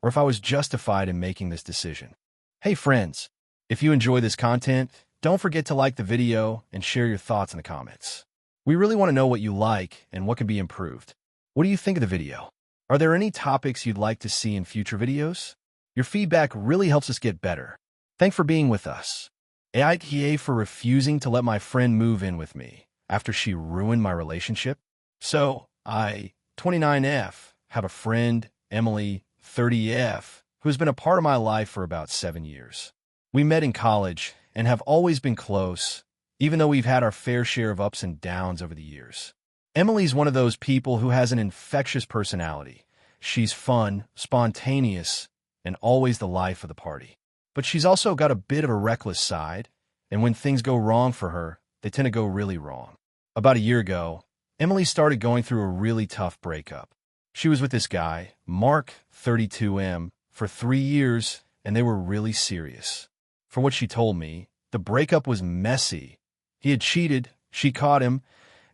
or if I was justified in making this decision. Hey friends, if you enjoy this content, don't forget to like the video and share your thoughts in the comments. We really want to know what you like and what can be improved. What do you think of the video? Are there any topics you'd like to see in future videos? Your feedback really helps us get better. Thanks for being with us. AITA for refusing to let my friend move in with me after she ruined my relationship. So, I, 29F, have a friend, Emily, 30F, who's been a part of my life for about 7 years. We met in college and have always been close, even though we've had our fair share of ups and downs over the years. Emily's one of those people who has an infectious personality. She's fun, spontaneous, and always the life of the party. But she's also got a bit of a reckless side, and when things go wrong for her, they tend to go really wrong. About a year ago, Emily started going through a really tough breakup. She was with this guy, Mark, 32M, for 3 years, and they were really serious. From what she told me, the breakup was messy. He had cheated, she caught him,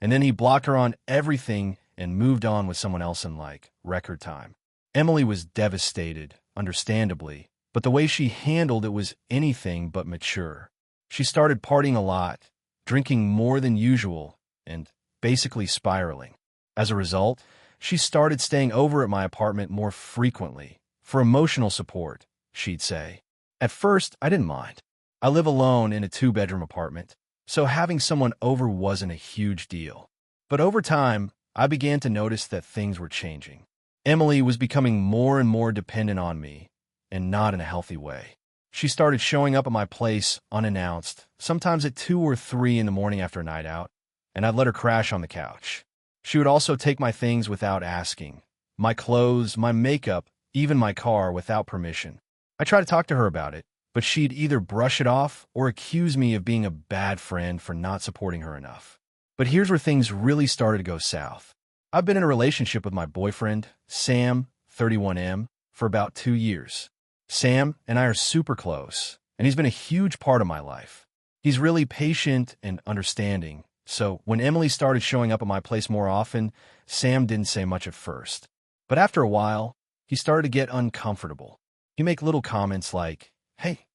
and then he blocked her on everything and moved on with someone else in record time. Emily was devastated, understandably, but the way she handled it was anything but mature. She started partying a lot, drinking more than usual, and basically spiraling. As a result, she started staying over at my apartment more frequently for emotional support, she'd say. At first, I didn't mind. I live alone in a 2-bedroom apartment, so having someone over wasn't a huge deal. But over time, I began to notice that things were changing. Emily was becoming more and more dependent on me, and not in a healthy way. She started showing up at my place unannounced, sometimes at 2 or 3 in the morning after a night out, and I'd let her crash on the couch. She would also take my things without asking, my clothes, my makeup, even my car without permission. I tried to talk to her about it, but she'd either brush it off or accuse me of being a bad friend for not supporting her enough. But here's where things really started to go south. I've been in a relationship with my boyfriend, Sam, 31M, for about 2 years. Sam and I are super close, and he's been a huge part of my life. He's really patient and understanding, so when Emily started showing up at my place more often, Sam didn't say much at first. But after a while, he started to get uncomfortable. He'd make little comments like, "Hey,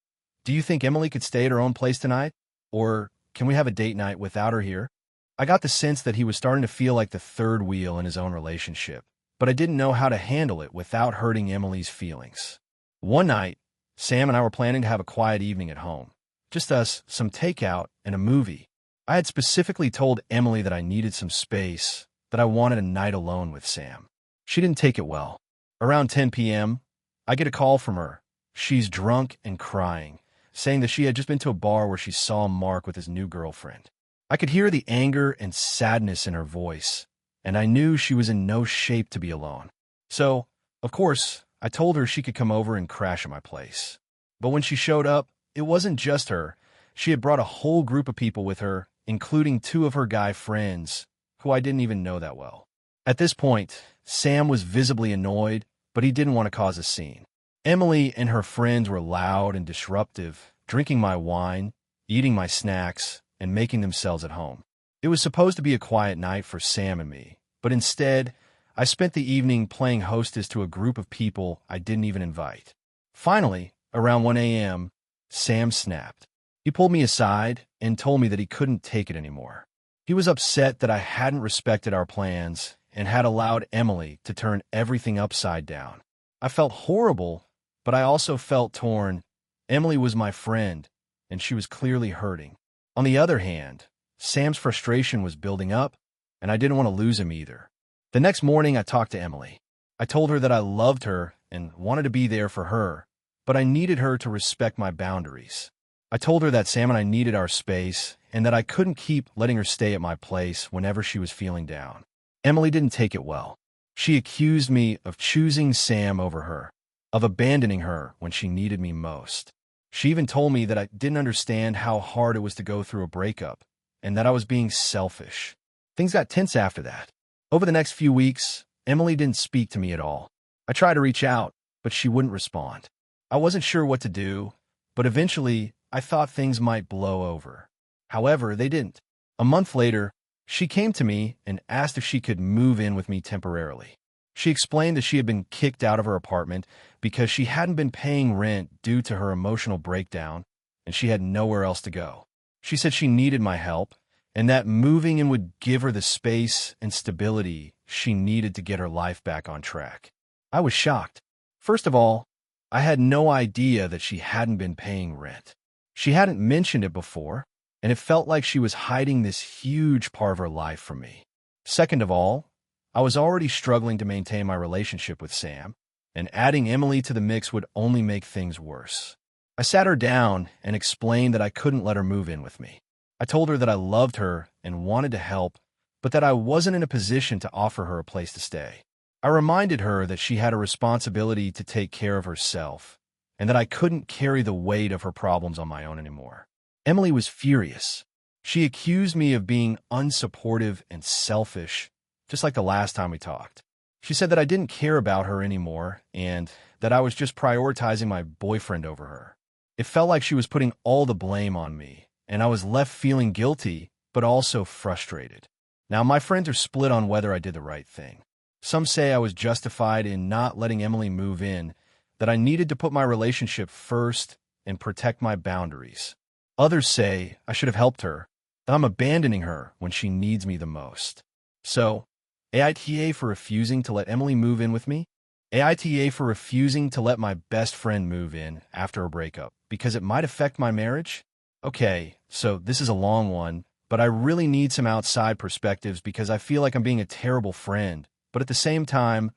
do you think Emily could stay at her own place tonight? Or can we have a date night without her here?" I got the sense that he was starting to feel like the third wheel in his own relationship, but I didn't know how to handle it without hurting Emily's feelings. One night, Sam and I were planning to have a quiet evening at home. Just us, some takeout, and a movie. I had specifically told Emily that I needed some space, that I wanted a night alone with Sam. She didn't take it well. Around 10 p.m., I get a call from her. She's drunk and crying, saying that she had just been to a bar where she saw Mark with his new girlfriend. I could hear the anger and sadness in her voice, and I knew she was in no shape to be alone. So, of course, I told her she could come over and crash at my place. But when she showed up, it wasn't just her. She had brought a whole group of people with her, including 2 of her guy friends, who I didn't even know that well. At this point, Sam was visibly annoyed, but he didn't want to cause a scene. Emily and her friends were loud and disruptive, drinking my wine, eating my snacks, and making themselves at home. It was supposed to be a quiet night for Sam and me, but instead, I spent the evening playing hostess to a group of people I didn't even invite. Finally, around 1 a.m., Sam snapped. He pulled me aside and told me that he couldn't take it anymore. He was upset that I hadn't respected our plans and had allowed Emily to turn everything upside down. I felt horrible, but I also felt torn. Emily was my friend, and she was clearly hurting. On the other hand, Sam's frustration was building up, and I didn't want to lose him either. The next morning, I talked to Emily. I told her that I loved her and wanted to be there for her, but I needed her to respect my boundaries. I told her that Sam and I needed our space and that I couldn't keep letting her stay at my place whenever she was feeling down. Emily didn't take it well. She accused me of choosing Sam over her, of abandoning her when she needed me most. She even told me that I didn't understand how hard it was to go through a breakup, and that I was being selfish. Things got tense after that. Over the next few weeks, Emily didn't speak to me at all. I tried to reach out, but she wouldn't respond. I wasn't sure what to do, but eventually I thought things might blow over. However, they didn't. A month later, she came to me and asked if she could move in with me temporarily. She explained that she had been kicked out of her apartment because she hadn't been paying rent due to her emotional breakdown, and she had nowhere else to go. She said she needed my help, and that moving in would give her the space and stability she needed to get her life back on track. I was shocked. First of all, I had no idea that she hadn't been paying rent. She hadn't mentioned it before, and it felt like she was hiding this huge part of her life from me. Second of all, I was already struggling to maintain my relationship with Sam, and adding Emily to the mix would only make things worse. I sat her down and explained that I couldn't let her move in with me. I told her that I loved her and wanted to help, but that I wasn't in a position to offer her a place to stay. I reminded her that she had a responsibility to take care of herself, and that I couldn't carry the weight of her problems on my own anymore. Emily was furious. She accused me of being unsupportive and selfish, just like the last time we talked. She said that I didn't care about her anymore and that I was just prioritizing my boyfriend over her. It felt like she was putting all the blame on me, and I was left feeling guilty, but also frustrated. Now, my friends are split on whether I did the right thing. Some say I was justified in not letting Emily move in, that I needed to put my relationship first and protect my boundaries. Others say I should have helped her, that I'm abandoning her when she needs me the most. So, AITA for refusing to let Emily move in with me. AITA for refusing to let my best friend move in after a breakup because it might affect my marriage. Okay, so this is a long one, but I really need some outside perspectives because I feel like I'm being a terrible friend, but at the same time,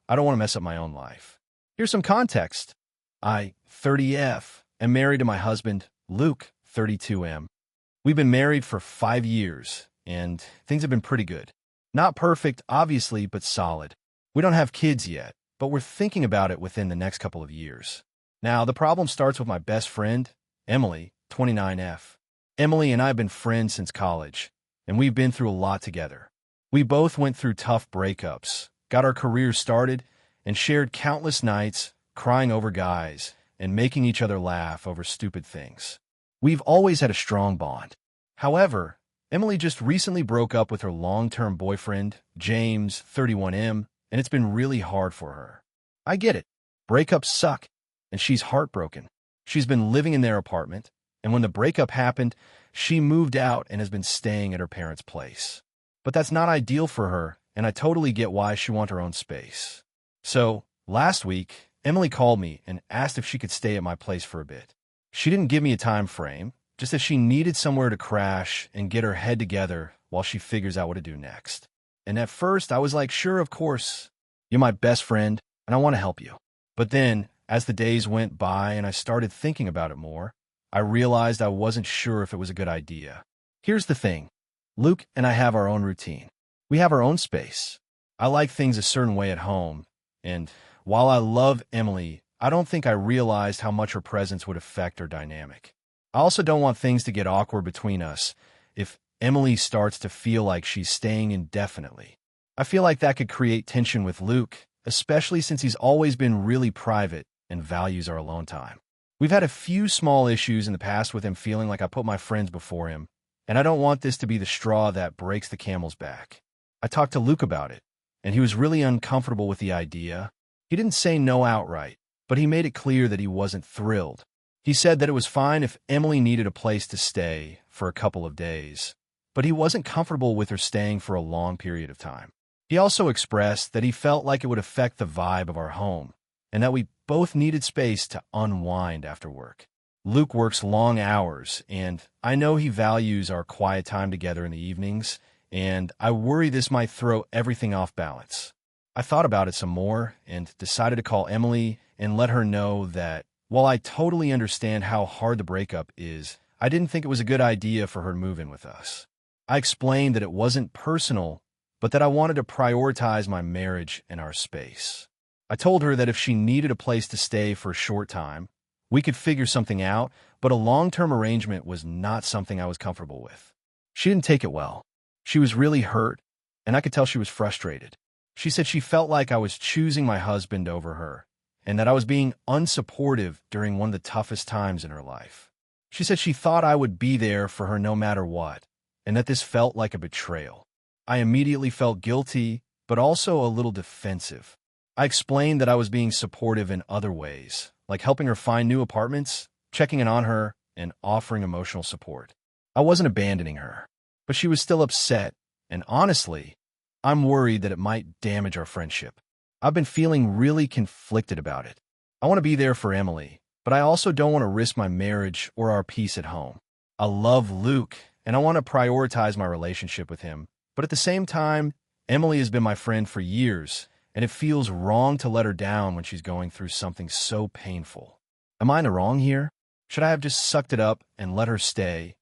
I don't want to mess up my own life. Here's some context. I, 30F, am married to my husband, Luke, 32M. We've been married for 5 years, and things have been pretty good. Not perfect, obviously, but solid. We don't have kids yet, but we're thinking about it within the next couple of years. Now, the problem starts with my best friend, Emily, 29F. Emily and I have been friends since college, and we've been through a lot together. We both went through tough breakups, got our careers started, and shared countless nights crying over guys and making each other laugh over stupid things. We've always had a strong bond. However, Emily just recently broke up with her long-term boyfriend, James, 31M, and it's been really hard for her. I get it. Breakups suck, and she's heartbroken. She's been living in their apartment, and when the breakup happened, she moved out and has been staying at her parents' place. But that's not ideal for her, and I totally get why she wants her own space. So, last week, Emily called me and asked if she could stay at my place for a bit. She didn't give me a time frame, just that she needed somewhere to crash and get her head together while she figures out what to do next. And at first, I was like, sure, of course. You're my best friend, and I want to help you. But then, as the days went by and I started thinking about it more, I realized I wasn't sure if it was a good idea. Here's the thing. Luke and I have our own routine. We have our own space. I like things a certain way at home, and while I love Emily, I don't think I realized how much her presence would affect our dynamic. I also don't want things to get awkward between us if Emily starts to feel like she's staying indefinitely. I feel like that could create tension with Luke, especially since he's always been really private and values our alone time. We've had a few small issues in the past with him feeling like I put my friends before him, and I don't want this to be the straw that breaks the camel's back. I talked to Luke about it, and he was really uncomfortable with the idea. He didn't say no outright, but he made it clear that he wasn't thrilled. He said that it was fine if Emily needed a place to stay for a couple of days, but he wasn't comfortable with her staying for a long period of time. He also expressed that he felt like it would affect the vibe of our home, and that we both needed space to unwind after work. Luke works long hours, and I know he values our quiet time together in the evenings, and I worry this might throw everything off balance. I thought about it some more and decided to call Emily and let her know that while I totally understand how hard the breakup is, I didn't think it was a good idea for her to move in with us. I explained that it wasn't personal, but that I wanted to prioritize my marriage and our space. I told her that if she needed a place to stay for a short time, we could figure something out, but a long-term arrangement was not something I was comfortable with. She didn't take it well. She was really hurt, and I could tell she was frustrated. She said she felt like I was choosing my husband over her, and that I was being unsupportive during one of the toughest times in her life. She said she thought I would be there for her no matter what, and that this felt like a betrayal. I immediately felt guilty, but also a little defensive. I explained that I was being supportive in other ways, like helping her find new apartments, checking in on her, and offering emotional support. I wasn't abandoning her, but she was still upset, and honestly, I'm worried that it might damage our friendship. I've been feeling really conflicted about it. I want to be there for Emily, but I also don't want to risk my marriage or our peace at home. I love Luke, and I want to prioritize my relationship with him, but at the same time, Emily has been my friend for years, and it feels wrong to let her down when she's going through something so painful. Am I in the wrong here? Should I have just sucked it up and let her stay,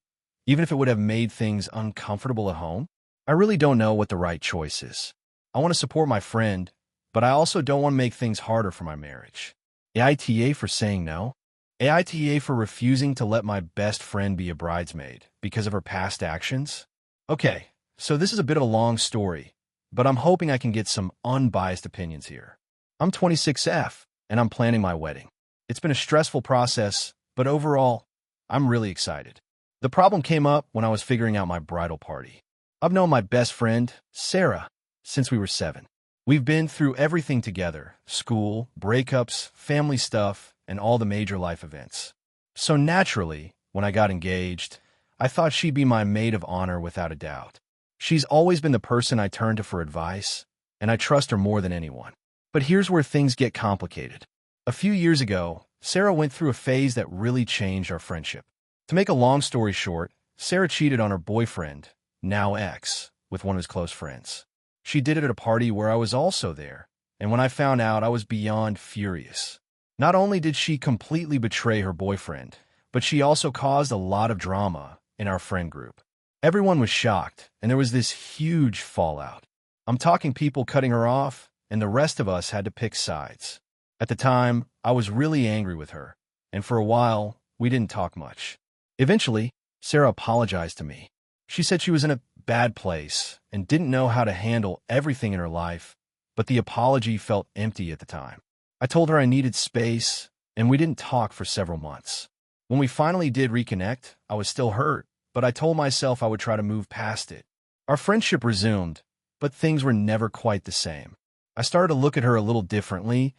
even if it would have made things uncomfortable at home? I really don't know what the right choice is. I want to support my friend, but I also don't want to make things harder for my marriage. AITA for saying no. AITA for refusing to let my best friend be a bridesmaid because of her past actions. Okay, so this is a bit of a long story, but I'm hoping I can get some unbiased opinions here. I'm 26F, and I'm planning my wedding. It's been a stressful process, but overall, I'm really excited. The problem came up when I was figuring out my bridal party. I've known my best friend, Sarah, since we were 7. We've been through everything together: school, breakups, family stuff, and all the major life events. So naturally, when I got engaged, I thought she'd be my maid of honor without a doubt. She's always been the person I turn to for advice, and I trust her more than anyone. But here's where things get complicated. A few years ago, Sarah went through a phase that really changed our friendship. To make a long story short, Sarah cheated on her boyfriend, now ex, with one of his close friends. She did it at a party where I was also there, and when I found out, I was beyond furious. Not only did she completely betray her boyfriend, but she also caused a lot of drama in our friend group. Everyone was shocked, and there was this huge fallout. I'm talking people cutting her off, and the rest of us had to pick sides. At the time, I was really angry with her, and for a while, we didn't talk much. Eventually, Sarah apologized to me. She said she was in a bad place and didn't know how to handle everything in her life, but the apology felt empty at the time. I told her I needed space, and we didn't talk for several months. When we finally did reconnect, I was still hurt, but I told myself I would try to move past it. Our friendship resumed, but things were never quite the same. I started to look at her a little differently,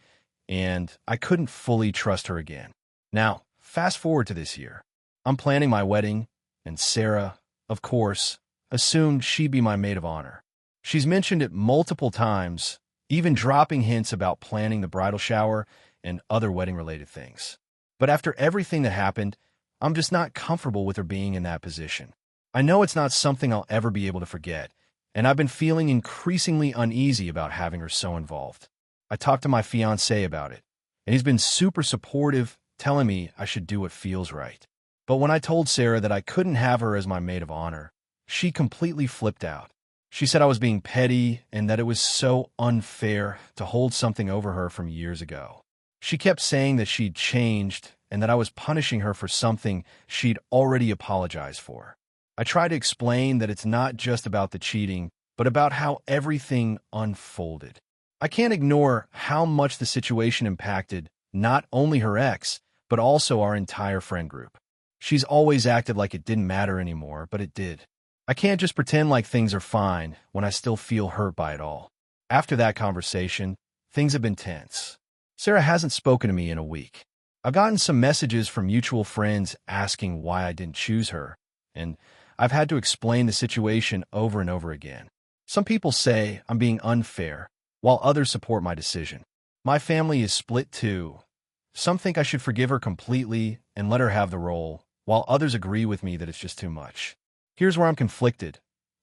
and I couldn't fully trust her again. Now, fast forward to this year. I'm planning my wedding, and Sarah, of course, assumed she'd be my maid of honor. She's mentioned it multiple times, even dropping hints about planning the bridal shower and other wedding-related things. But after everything that happened, I'm just not comfortable with her being in that position. I know it's not something I'll ever be able to forget, and I've been feeling increasingly uneasy about having her so involved. I talked to my fiancé about it, and he's been super supportive, telling me I should do what feels right. But when I told Sarah that I couldn't have her as my maid of honor, she completely flipped out. She said I was being petty and that it was so unfair to hold something over her from years ago. She kept saying that she'd changed and that I was punishing her for something she'd already apologized for. I tried to explain that it's not just about the cheating, but about how everything unfolded. I can't ignore how much the situation impacted not only her ex, but also our entire friend group. She's always acted like it didn't matter anymore, but it did. I can't just pretend like things are fine when I still feel hurt by it all. After that conversation, things have been tense. Sarah hasn't spoken to me in a week. I've gotten some messages from mutual friends asking why I didn't choose her, and I've had to explain the situation over and over again. Some people say I'm being unfair, while others support my decision. My family is split too. Some think I should forgive her completely and let her have the role, while others agree with me that it's just too much. Here's where I'm conflicted.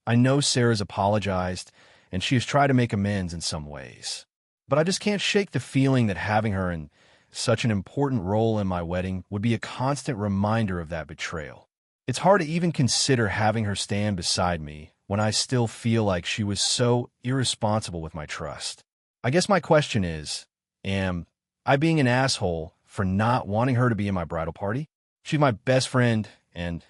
I know Sarah's apologized, and she has tried to make amends in some ways. But I just can't shake the feeling that having her in such an important role in my wedding would be a constant reminder of that betrayal. It's hard to even consider having her stand beside me when I still feel like she was so irresponsible with my trust. I guess my question is, am I being an asshole for not wanting her to be in my bridal party? She's my best friend, and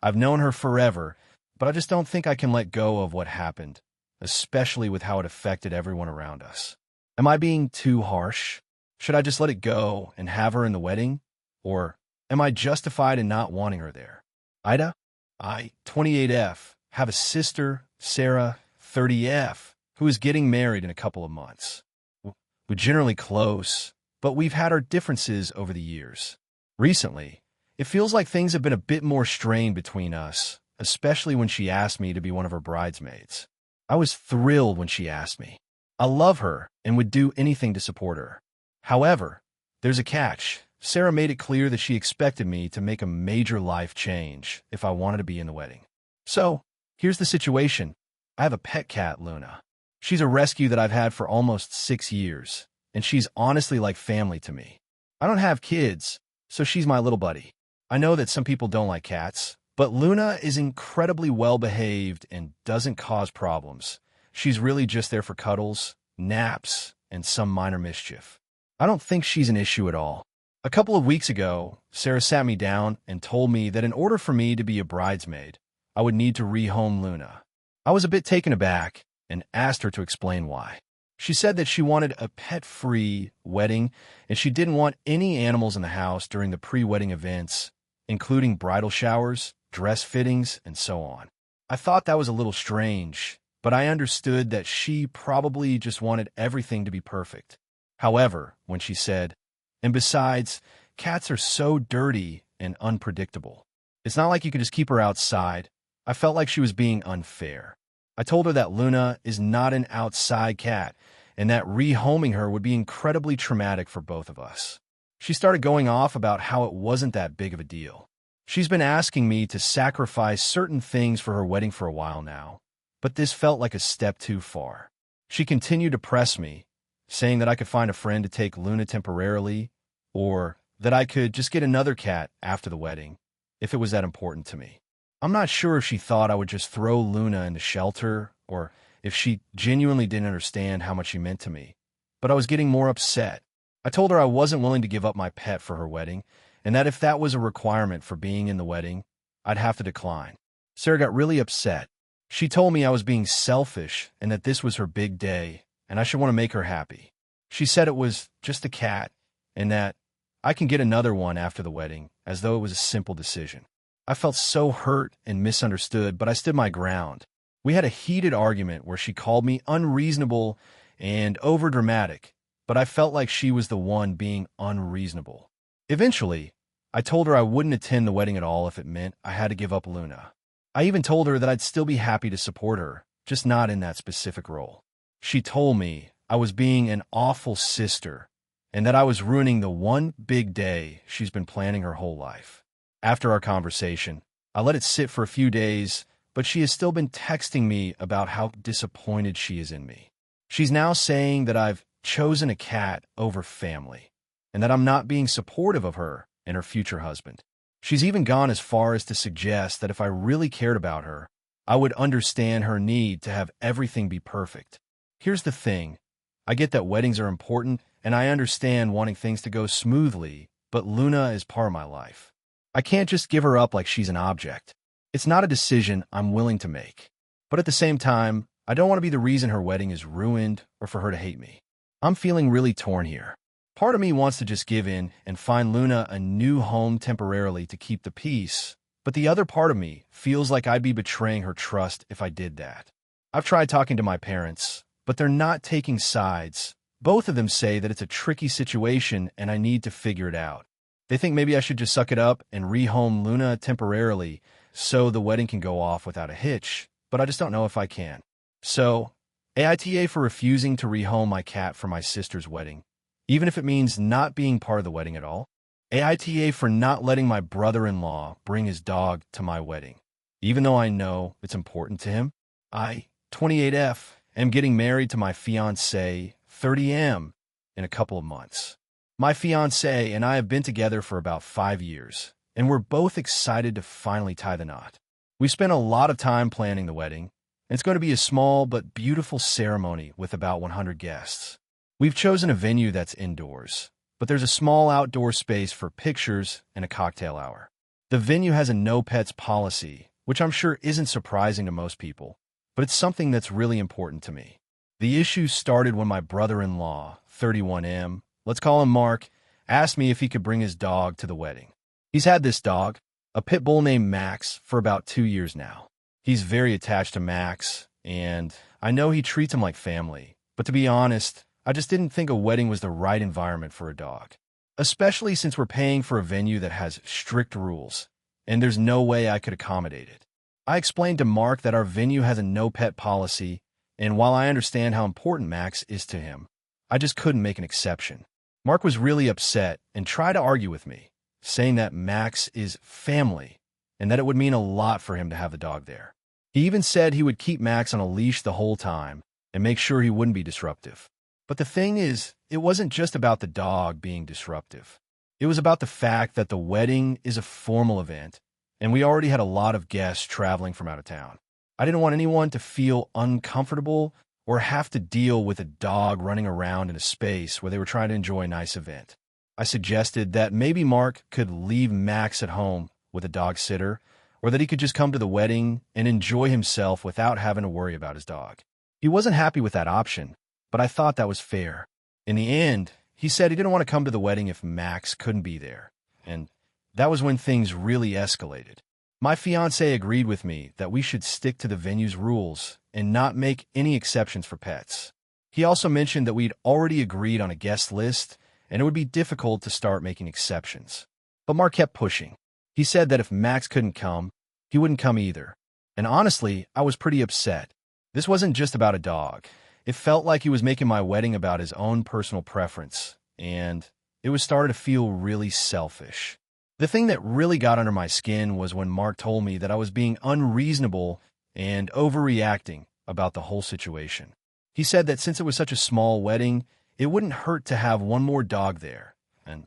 I've known her forever, but I just don't think I can let go of what happened, especially with how it affected everyone around us. Am I being too harsh? Should I just let it go and have her in the wedding? Or am I justified in not wanting her there? AITA, I, 28F, have a sister, Sarah, 30F, who is getting married in a couple of months. We're generally close, but we've had our differences over the years. Recently, it feels like things have been a bit more strained between us, especially when she asked me to be one of her bridesmaids. I was thrilled when she asked me. I love her and would do anything to support her. However, there's a catch. Sarah made it clear that she expected me to make a major life change if I wanted to be in the wedding. So, here's the situation. I have a pet cat, Luna. She's a rescue that I've had for almost 6 years, and she's honestly like family to me. I don't have kids, so she's my little buddy. I know that some people don't like cats, but Luna is incredibly well-behaved and doesn't cause problems. She's really just there for cuddles, naps, and some minor mischief. I don't think she's an issue at all. A couple of weeks ago, Sarah sat me down and told me that in order for me to be a bridesmaid, I would need to rehome Luna. I was a bit taken aback and asked her to explain why. She said that she wanted a pet-free wedding and she didn't want any animals in the house during the pre-wedding events, including bridal showers, dress fittings, and so on. I thought that was a little strange, but I understood that she probably just wanted everything to be perfect. However, when she said, "And besides, cats are so dirty and unpredictable," It's not like you could just keep her outside. I felt like she was being unfair. I told her that Luna is not an outside cat and that rehoming her would be incredibly traumatic for both of us. She started going off about how it wasn't that big of a deal. She's been asking me to sacrifice certain things for her wedding for a while now, but this felt like a step too far. She continued to press me, saying that I could find a friend to take Luna temporarily, or that I could just get another cat after the wedding, if it was that important to me. I'm not sure if she thought I would just throw Luna in the shelter, or if she genuinely didn't understand how much she meant to me, but I was getting more upset. I told her I wasn't willing to give up my pet for her wedding, and that if that was a requirement for being in the wedding, I'd have to decline. Sarah got really upset. She told me I was being selfish and that this was her big day, and I should want to make her happy. She said it was just a cat, and that I can get another one after the wedding, as though it was a simple decision. I felt so hurt and misunderstood, but I stood my ground. We had a heated argument where she called me unreasonable and overdramatic, but I felt like she was the one being unreasonable. Eventually, I told her I wouldn't attend the wedding at all if it meant I had to give up Luna. I even told her that I'd still be happy to support her, just not in that specific role. She told me I was being an awful sister and that I was ruining the one big day she's been planning her whole life. After our conversation, I let it sit for a few days, but she has still been texting me about how disappointed she is in me. She's now saying that I've chosen a cat over family, and that I'm not being supportive of her and her future husband. She's even gone as far as to suggest that if I really cared about her, I would understand her need to have everything be perfect. Here's the thing. I get that weddings are important, and I understand wanting things to go smoothly, but Luna is part of my life. I can't just give her up like she's an object. It's not a decision I'm willing to make. But at the same time, I don't want to be the reason her wedding is ruined or for her to hate me. I'm feeling really torn here. Part of me wants to just give in and find Luna a new home temporarily to keep the peace, but the other part of me feels like I'd be betraying her trust if I did that. I've tried talking to my parents, but they're not taking sides. Both of them say that it's a tricky situation and I need to figure it out. They think maybe I should just suck it up and rehome Luna temporarily so the wedding can go off without a hitch, but I just don't know if I can. So, AITA for refusing to rehome my cat for my sister's wedding, even if it means not being part of the wedding at all. AITA for not letting my brother-in-law bring his dog to my wedding, even though I know it's important to him. I, 28F, am getting married to my fiancée, 30M, in a couple of months. My fiancée and I have been together for about 5 years, and we're both excited to finally tie the knot. We spent a lot of time planning the wedding, and it's going to be a small but beautiful ceremony with about 100 guests. We've chosen a venue that's indoors, but there's a small outdoor space for pictures and a cocktail hour. The venue has a no pets policy, which I'm sure isn't surprising to most people, but it's something that's really important to me. The issue started when my brother-in-law, 31M, let's call him Mark, asked me if he could bring his dog to the wedding. He's had this dog, a pit bull named Max, for about 2 years now. He's very attached to Max, and I know he treats him like family, but to be honest, I just didn't think a wedding was the right environment for a dog, especially since we're paying for a venue that has strict rules, and there's no way I could accommodate it. I explained to Mark that our venue has a no-pet policy, and while I understand how important Max is to him, I just couldn't make an exception. Mark was really upset and tried to argue with me, saying that Max is family and that it would mean a lot for him to have the dog there. He even said he would keep Max on a leash the whole time and make sure he wouldn't be disruptive. But the thing is, it wasn't just about the dog being disruptive. It was about the fact that the wedding is a formal event, and we already had a lot of guests traveling from out of town. I didn't want anyone to feel uncomfortable or have to deal with a dog running around in a space where they were trying to enjoy a nice event. I suggested that maybe Mark could leave Max at home with a dog sitter, or that he could just come to the wedding and enjoy himself without having to worry about his dog. He wasn't happy with that option, but I thought that was fair. In the end, he said he didn't want to come to the wedding if Max couldn't be there, and that was when things really escalated. My fiancé agreed with me that we should stick to the venue's rules and not make any exceptions for pets. He also mentioned that we'd already agreed on a guest list, and it would be difficult to start making exceptions. But Mark kept pushing. He said that if Max couldn't come, he wouldn't come either. And honestly, I was pretty upset. This wasn't just about a dog. It felt like he was making my wedding about his own personal preference, and it was starting to feel really selfish. The thing that really got under my skin was when Mark told me that I was being unreasonable and overreacting about the whole situation. He said that since it was such a small wedding, it wouldn't hurt to have one more dog there, and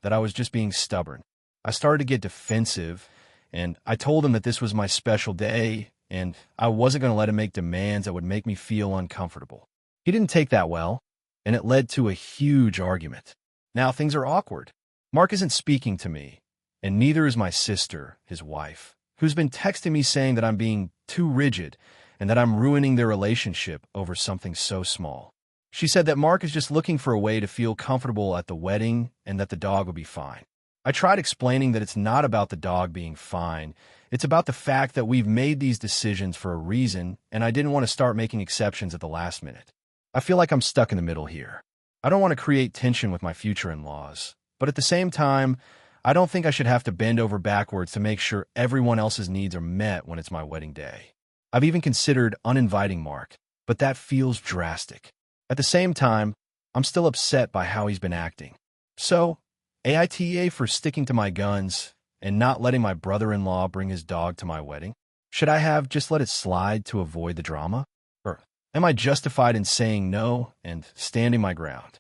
that I was just being stubborn. I started to get defensive, and I told him that this was my special day, and I wasn't going to let him make demands that would make me feel uncomfortable. He didn't take that well, and it led to a huge argument. Now things are awkward. Mark isn't speaking to me, and neither is my sister, his wife, who's been texting me saying that I'm being too rigid and that I'm ruining their relationship over something so small. She said that Mark is just looking for a way to feel comfortable at the wedding and that the dog will be fine. I tried explaining that it's not about the dog being fine. It's about the fact that we've made these decisions for a reason, and I didn't want to start making exceptions at the last minute. I feel like I'm stuck in the middle here. I don't want to create tension with my future in-laws, but at the same time, I don't think I should have to bend over backwards to make sure everyone else's needs are met when it's my wedding day. I've even considered uninviting Mark, but that feels drastic. At the same time, I'm still upset by how he's been acting. So, AITA for sticking to my guns and not letting my brother-in-law bring his dog to my wedding? Should I have just let it slide to avoid the drama? Or am I justified in saying no and standing my ground?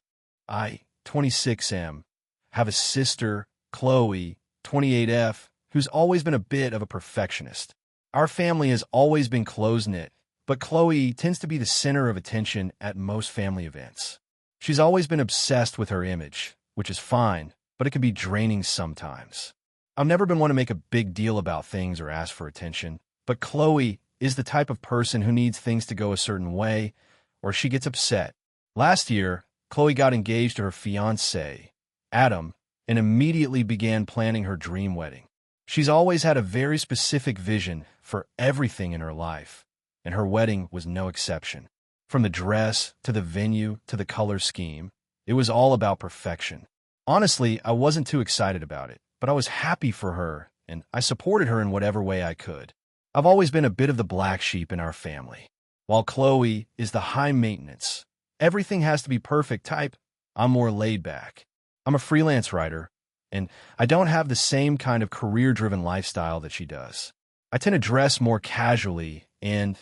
I, 26M, have a sister, Chloe, 28F, who's always been a bit of a perfectionist. Our family has always been close-knit, but Chloe tends to be the center of attention at most family events. She's always been obsessed with her image, which is fine, but it can be draining sometimes. I've never been one to make a big deal about things or ask for attention, but Chloe is the type of person who needs things to go a certain way, or she gets upset. Last year, Chloe got engaged to her fiancé, Adam, and immediately began planning her dream wedding. She's always had a very specific vision for everything in her life, and her wedding was no exception. From the dress, to the venue, to the color scheme, it was all about perfection. Honestly, I wasn't too excited about it, but I was happy for her, and I supported her in whatever way I could. I've always been a bit of the black sheep in our family. While Chloe is the high maintenance, everything has to be perfect type, I'm more laid back. I'm a freelance writer, and I don't have the same kind of career-driven lifestyle that she does. I tend to dress more casually, and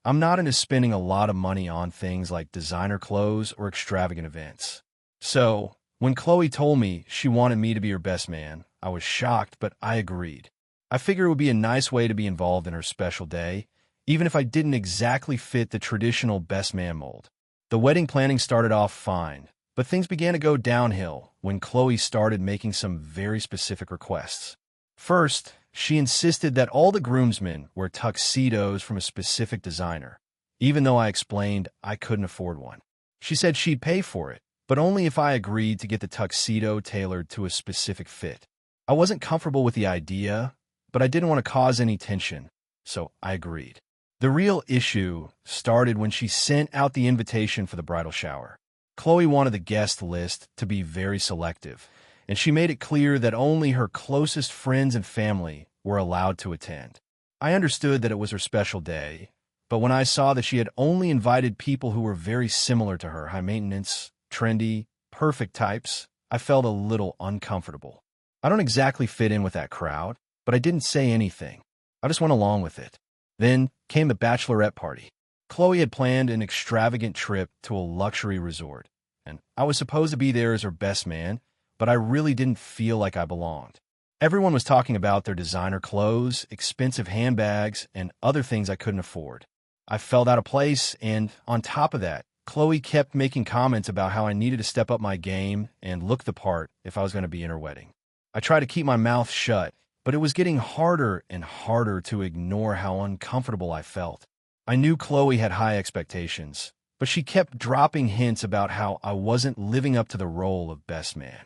I'm not into spending a lot of money on things like designer clothes or extravagant events. So, when Chloe told me she wanted me to be her best man, I was shocked, but I agreed. I figured it would be a nice way to be involved in her special day, even if I didn't exactly fit the traditional best man mold. The wedding planning started off fine, but things began to go downhill when Chloe started making some very specific requests. First, she insisted that all the groomsmen wear tuxedos from a specific designer, even though I explained I couldn't afford one. She said she'd pay for it, but only if I agreed to get the tuxedo tailored to a specific fit. I wasn't comfortable with the idea, but I didn't want to cause any tension, so I agreed. The real issue started when she sent out the invitation for the bridal shower. Chloe wanted the guest list to be very selective, and she made it clear that only her closest friends and family were allowed to attend. I understood that it was her special day, but when I saw that she had only invited people who were very similar to her, high maintenance, trendy, perfect types, I felt a little uncomfortable. I don't exactly fit in with that crowd, but I didn't say anything. I just went along with it. Then came the bachelorette party. Chloe had planned an extravagant trip to a luxury resort, and I was supposed to be there as her best man, but I really didn't feel like I belonged. Everyone was talking about their designer clothes, expensive handbags, and other things I couldn't afford. I felt out of place, and on top of that, Chloe kept making comments about how I needed to step up my game and look the part if I was going to be in her wedding. I tried to keep my mouth shut, but it was getting harder and harder to ignore how uncomfortable I felt. I knew Chloe had high expectations, but she kept dropping hints about how I wasn't living up to the role of best man.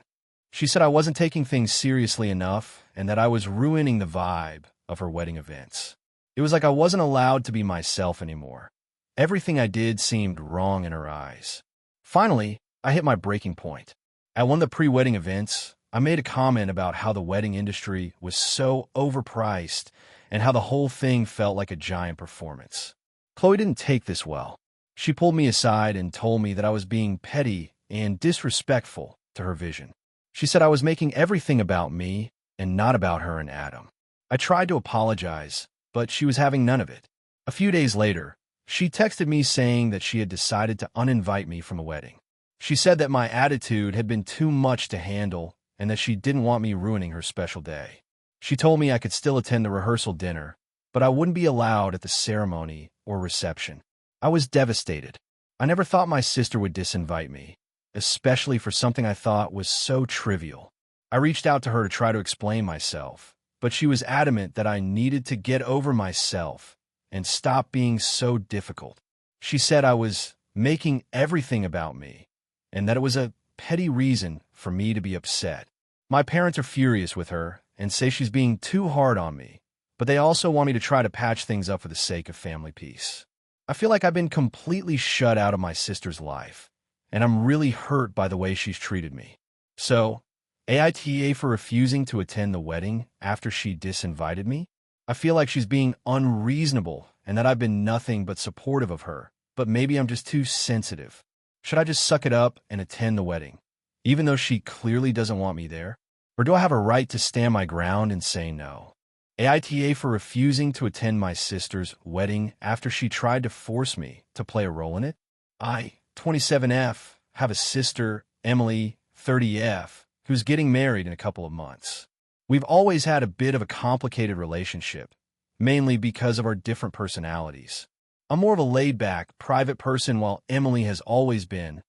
She said I wasn't taking things seriously enough and that I was ruining the vibe of her wedding events. It was like I wasn't allowed to be myself anymore. Everything I did seemed wrong in her eyes. Finally, I hit my breaking point. At one of the pre-wedding events, I made a comment about how the wedding industry was so overpriced and how the whole thing felt like a giant performance. Chloe didn't take this well. She pulled me aside and told me that I was being petty and disrespectful to her vision. She said I was making everything about me and not about her and Adam. I tried to apologize, but she was having none of it. A few days later, she texted me saying that she had decided to uninvite me from the wedding. She said that my attitude had been too much to handle and that she didn't want me ruining her special day. She told me I could still attend the rehearsal dinner, but I wouldn't be allowed at the ceremony or reception. I was devastated. I never thought my sister would disinvite me, especially for something I thought was so trivial. I reached out to her to try to explain myself, but she was adamant that I needed to get over myself and stop being so difficult. She said I was making everything about me and that it was a petty reason for me to be upset. My parents are furious with her and say she's being too hard on me, but they also want me to try to patch things up for the sake of family peace. I feel like I've been completely shut out of my sister's life, and I'm really hurt by the way she's treated me. So, AITA for refusing to attend the wedding after she disinvited me? I feel like she's being unreasonable and that I've been nothing but supportive of her, but maybe I'm just too sensitive. Should I just suck it up and attend the wedding, even though she clearly doesn't want me there? Or do I have a right to stand my ground and say no? AITA for refusing to attend my sister's wedding after she tried to force me to play a role in it? I, 27F, have a sister, Emily, 30F, who's getting married in a couple of months. We've always had a bit of a complicated relationship, mainly because of our different personalities. I'm more of a laid-back, private person while Emily has always been,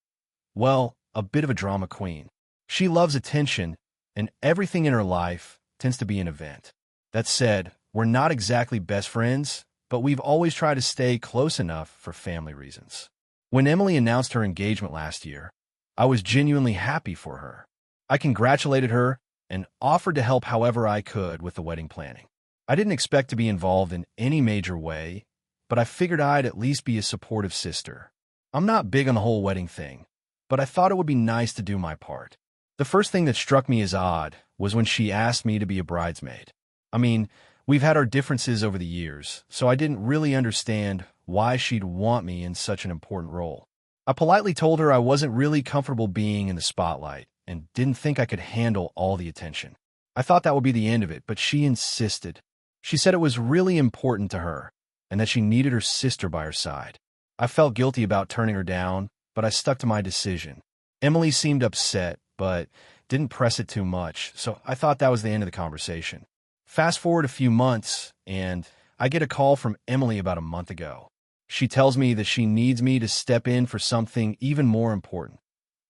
well, a bit of a drama queen. She loves attention, and everything in her life tends to be an event. That said, we're not exactly best friends, but we've always tried to stay close enough for family reasons. When Emily announced her engagement last year, I was genuinely happy for her. I congratulated her and offered to help however I could with the wedding planning. I didn't expect to be involved in any major way, but I figured I'd at least be a supportive sister. I'm not big on the whole wedding thing, but I thought it would be nice to do my part. The first thing that struck me as odd was when she asked me to be a bridesmaid. I mean, we've had our differences over the years, so I didn't really understand why she'd want me in such an important role. I politely told her I wasn't really comfortable being in the spotlight and didn't think I could handle all the attention. I thought that would be the end of it, but she insisted. She said it was really important to her and that she needed her sister by her side. I felt guilty about turning her down, but I stuck to my decision. Emily seemed upset, but didn't press it too much, so I thought that was the end of the conversation. Fast forward a few months, and I get a call from Emily about a month ago. She tells me that she needs me to step in for something even more important,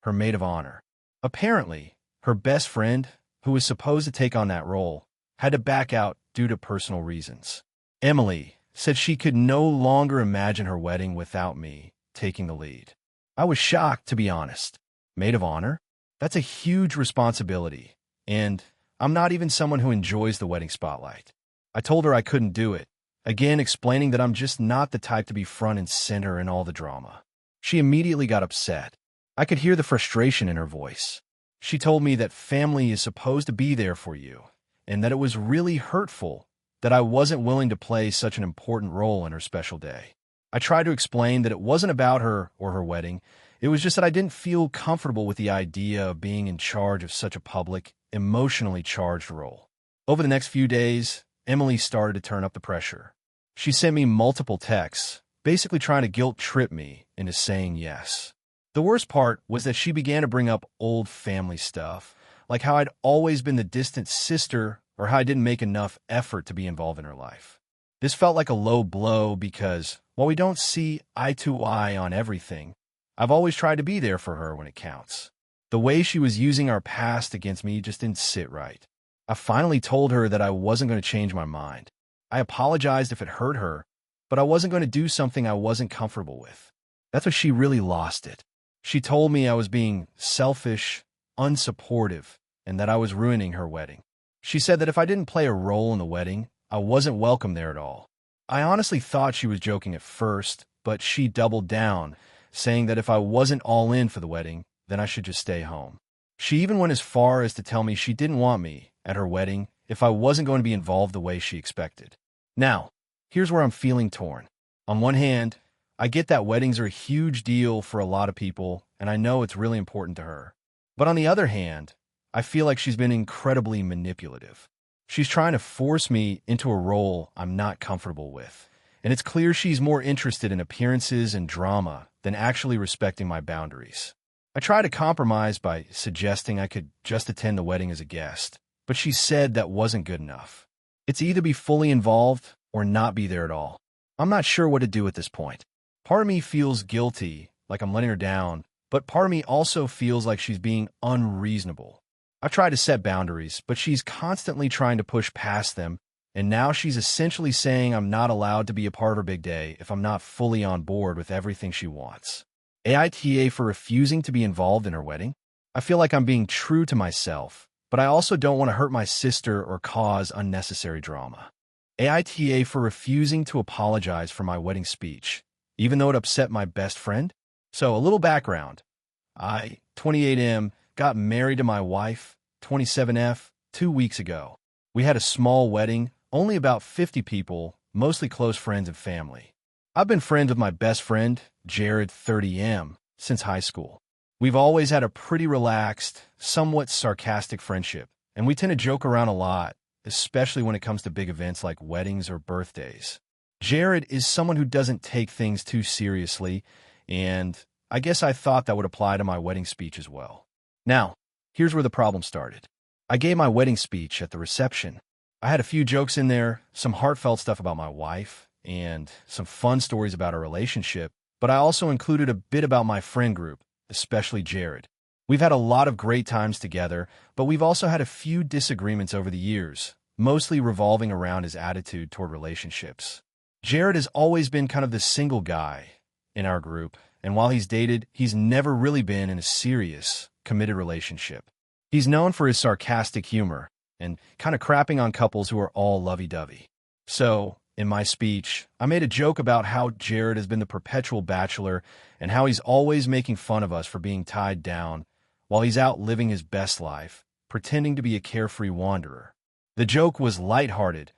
her maid of honor. Apparently, her best friend, who was supposed to take on that role, had to back out due to personal reasons. Emily said she could no longer imagine her wedding without me taking the lead. I was shocked, to be honest. Maid of honor? That's a huge responsibility, and I'm not even someone who enjoys the wedding spotlight. I told her I couldn't do it, again explaining that I'm just not the type to be front and center in all the drama. She immediately got upset. I could hear the frustration in her voice. She told me that family is supposed to be there for you, and that it was really hurtful that I wasn't willing to play such an important role in her special day. I tried to explain that it wasn't about her or her wedding. It was just that I didn't feel comfortable with the idea of being in charge of such a public, emotionally charged role. Over the next few days, Emily started to turn up the pressure. She sent me multiple texts, basically trying to guilt-trip me into saying yes. The worst part was that she began to bring up old family stuff, like how I'd always been the distant sister or how I didn't make enough effort to be involved in her life. This felt like a low blow because, while we don't see eye to eye on everything, I've always tried to be there for her when it counts. The way she was using our past against me just didn't sit right. I finally told her that I wasn't going to change my mind. I apologized if it hurt her, but I wasn't going to do something I wasn't comfortable with. That's what she really lost it. She told me I was being selfish, unsupportive, and that I was ruining her wedding. She said that if I didn't play a role in the wedding, I wasn't welcome there at all. I honestly thought she was joking at first, but she doubled down, saying that if I wasn't all in for the wedding, then I should just stay home. She even went as far as to tell me she didn't want me at her wedding if I wasn't going to be involved the way she expected. Now, here's where I'm feeling torn. On one hand, I get that weddings are a huge deal for a lot of people, and I know it's really important to her. But on the other hand, I feel like she's been incredibly manipulative. She's trying to force me into a role I'm not comfortable with, and it's clear she's more interested in appearances and drama than actually respecting my boundaries. I tried to compromise by suggesting I could just attend the wedding as a guest, but she said that wasn't good enough. It's either be fully involved or not be there at all. I'm not sure what to do at this point. Part of me feels guilty, like I'm letting her down, but part of me also feels like she's being unreasonable. I've tried to set boundaries, but she's constantly trying to push past them, and now she's essentially saying I'm not allowed to be a part of her big day if I'm not fully on board with everything she wants. AITA for refusing to be involved in her wedding? I feel like I'm being true to myself, but I also don't want to hurt my sister or cause unnecessary drama. AITA for refusing to apologize for my wedding speech, even though it upset my best friend? So, a little background. I, 28M, got married to my wife, 27F, 2 weeks ago. We had a small wedding, only about 50 people, mostly close friends and family. I've been friends with my best friend, Jared, 30M, since high school. We've always had a pretty relaxed, somewhat sarcastic friendship, and we tend to joke around a lot, especially when it comes to big events like weddings or birthdays. Jared is someone who doesn't take things too seriously, and I guess I thought that would apply to my wedding speech as well. Now, here's where the problem started. I gave my wedding speech at the reception. I had a few jokes in there, some heartfelt stuff about my wife, and some fun stories about our relationship, but I also included a bit about my friend group, especially Jared. We've had a lot of great times together, but we've also had a few disagreements over the years, mostly revolving around his attitude toward relationships. Jared has always been kind of the single guy in our group, and while he's dated, he's never really been in a serious, committed relationship. He's known for his sarcastic humor and kind of crapping on couples who are all lovey-dovey. So, in my speech, I made a joke about how Jared has been the perpetual bachelor and how he's always making fun of us for being tied down while he's out living his best life, pretending to be a carefree wanderer. The joke was lighthearted,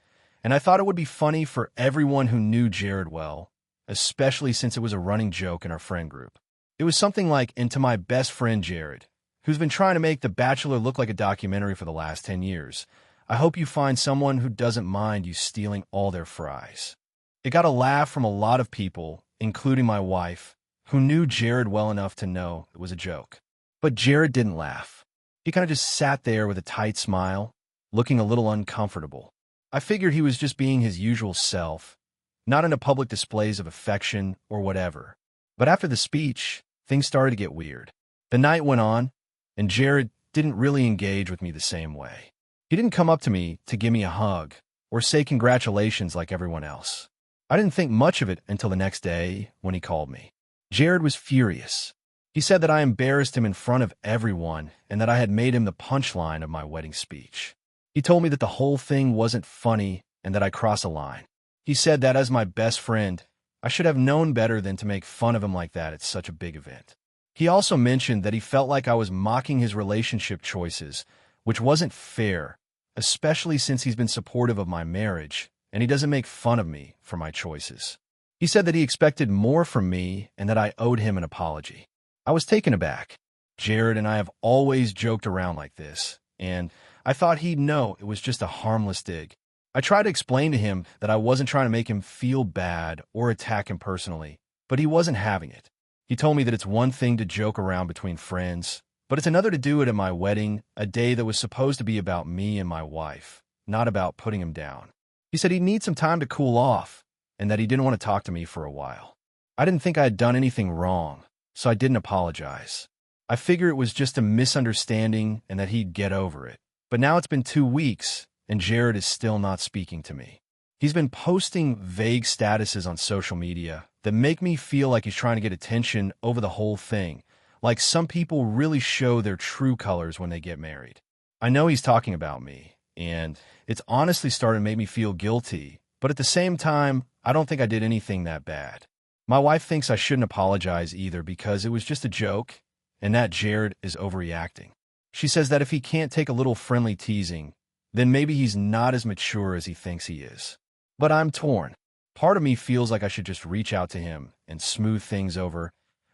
and I thought it would be funny for everyone who knew Jared well, especially since it was a running joke in our friend group. It was something like, "And to my best friend Jared, who's been trying to make The Bachelor look like a documentary for the last 10 years, I hope you find someone who doesn't mind you stealing all their fries." It got a laugh from a lot of people, including my wife, who knew Jared well enough to know it was a joke. But Jared didn't laugh. He kind of just sat there with a tight smile, looking a little uncomfortable. I figured he was just being his usual self, not into public displays of affection or whatever. But after the speech, things started to get weird. The night went on, and Jared didn't really engage with me the same way. He didn't come up to me to give me a hug or say congratulations like everyone else. I didn't think much of it until the next day when he called me. Jared was furious. He said that I embarrassed him in front of everyone and that I had made him the punchline of my wedding speech. He told me that the whole thing wasn't funny and that I crossed a line. He said that as my best friend, I should have known better than to make fun of him like that at such a big event. He also mentioned that he felt like I was mocking his relationship choices, which wasn't fair, especially since he's been supportive of my marriage, and he doesn't make fun of me for my choices. He said that he expected more from me and that I owed him an apology. I was taken aback. Jared and I have always joked around like this, and I thought he'd know it was just a harmless dig. I tried to explain to him that I wasn't trying to make him feel bad or attack him personally, but he wasn't having it. He told me that it's one thing to joke around between friends, but it's another to do it at my wedding, a day that was supposed to be about me and my wife, not about putting him down. He said he'd need some time to cool off, and that he didn't want to talk to me for a while. I didn't think I had done anything wrong, so I didn't apologize. I figured it was just a misunderstanding and that he'd get over it. But now it's been 2 weeks, and Jared is still not speaking to me. He's been posting vague statuses on social media that make me feel like he's trying to get attention over the whole thing, like some people really show their true colors when they get married. I know he's talking about me, and it's honestly starting to make me feel guilty, but at the same time, I don't think I did anything that bad. My wife thinks I shouldn't apologize either because it was just a joke, and that Jared is overreacting. She says that if he can't take a little friendly teasing, then maybe he's not as mature as he thinks he is. But I'm torn. Part of me feels like I should just reach out to him and smooth things over,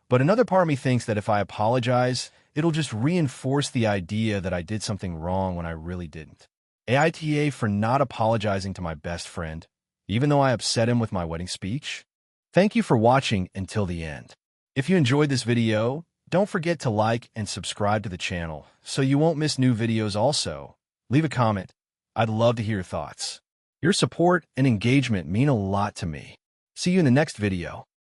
but another part of me thinks that if I apologize, it'll just reinforce the idea that I did something wrong when I really didn't. AITA for not apologizing to my best friend, even though I upset him with my wedding speech. Thank you for watching until the end. If you enjoyed this video, don't forget to like and subscribe to the channel so you won't miss new videos also. Leave a comment. I'd love to hear your thoughts. Your support and engagement mean a lot to me. See you in the next video.